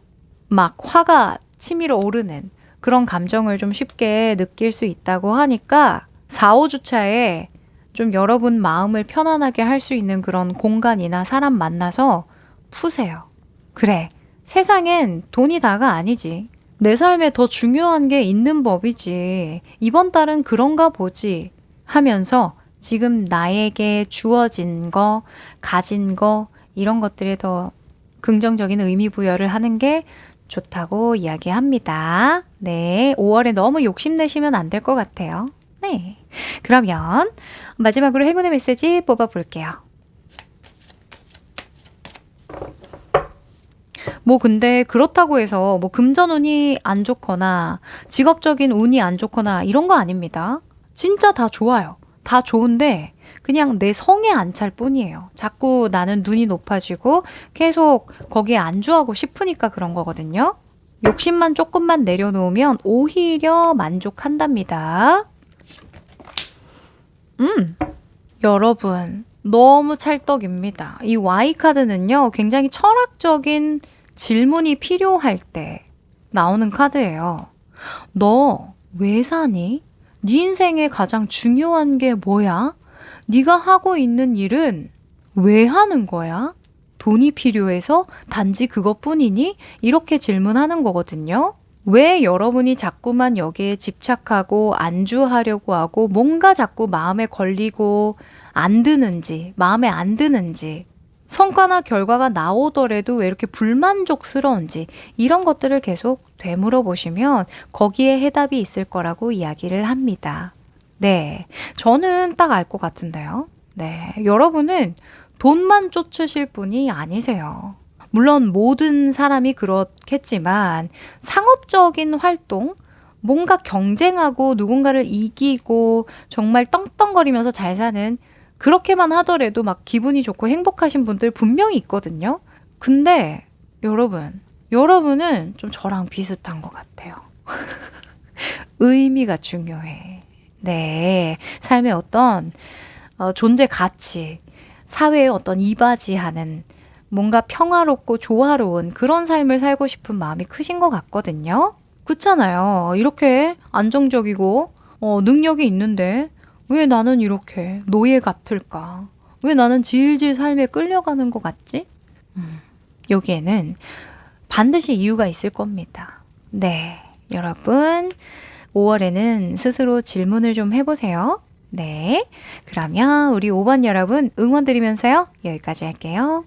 막 화가 치밀어 오르는 그런 감정을 좀 쉽게 느낄 수 있다고 하니까, 4, 5주차에 좀 여러분 마음을 편안하게 할 수 있는 그런 공간이나 사람 만나서 푸세요. 그래, 세상엔 돈이 다가 아니지. 내 삶에 더 중요한 게 있는 법이지. 이번 달은 그런가 보지 하면서 지금 나에게 주어진 거, 가진 거, 이런 것들에 더 긍정적인 의미 부여를 하는 게 좋다고 이야기합니다. 네, 5월에 너무 욕심내시면 안 될 것 같아요. 네, 그러면 마지막으로 행운의 메시지 뽑아볼게요. 뭐 근데 그렇다고 해서 뭐 금전운이 안 좋거나 직업적인 운이 안 좋거나 이런 거 아닙니다. 진짜 다 좋아요. 다 좋은데 그냥 내 성에 안 찰 뿐이에요. 자꾸 나는 눈이 높아지고 계속 거기에 안주하고 싶으니까 그런 거거든요. 욕심만 조금만 내려놓으면 오히려 만족한답니다. 여러분, 너무 찰떡입니다. 이 Y카드는요, 굉장히 철학적인 질문이 필요할 때 나오는 카드예요. 너 왜 사니? 네 인생에 가장 중요한 게 뭐야? 네가 하고 있는 일은 왜 하는 거야? 돈이 필요해서 단지 그것뿐이니? 이렇게 질문하는 거거든요. 왜 여러분이 자꾸만 여기에 집착하고 안주하려고 하고 뭔가 자꾸 마음에 걸리고 안 드는지, 마음에 안 드는지, 성과나 결과가 나오더라도 왜 이렇게 불만족스러운지, 이런 것들을 계속 되물어 보시면 거기에 해답이 있을 거라고 이야기를 합니다. 네, 저는 딱 알 것 같은데요. 네, 여러분은 돈만 쫓으실 분이 아니세요. 물론 모든 사람이 그렇겠지만 상업적인 활동, 뭔가 경쟁하고 누군가를 이기고 정말 떵떵거리면서 잘 사는 그렇게만 하더라도 막 기분이 좋고 행복하신 분들 분명히 있거든요. 근데 여러분은 좀 저랑 비슷한 것 같아요. 의미가 중요해. 네. 삶의 어떤 존재 가치, 사회에 어떤 이바지하는 뭔가 평화롭고 조화로운 그런 삶을 살고 싶은 마음이 크신 것 같거든요. 그렇잖아요. 이렇게 안정적이고 능력이 있는데 왜 나는 이렇게 노예 같을까? 왜 나는 질질 삶에 끌려가는 것 같지? 여기에는 반드시 이유가 있을 겁니다. 네, 여러분 5월에는 스스로 질문을 좀 해보세요. 네, 그러면 우리 5번 여러분 응원 드리면서요. 여기까지 할게요.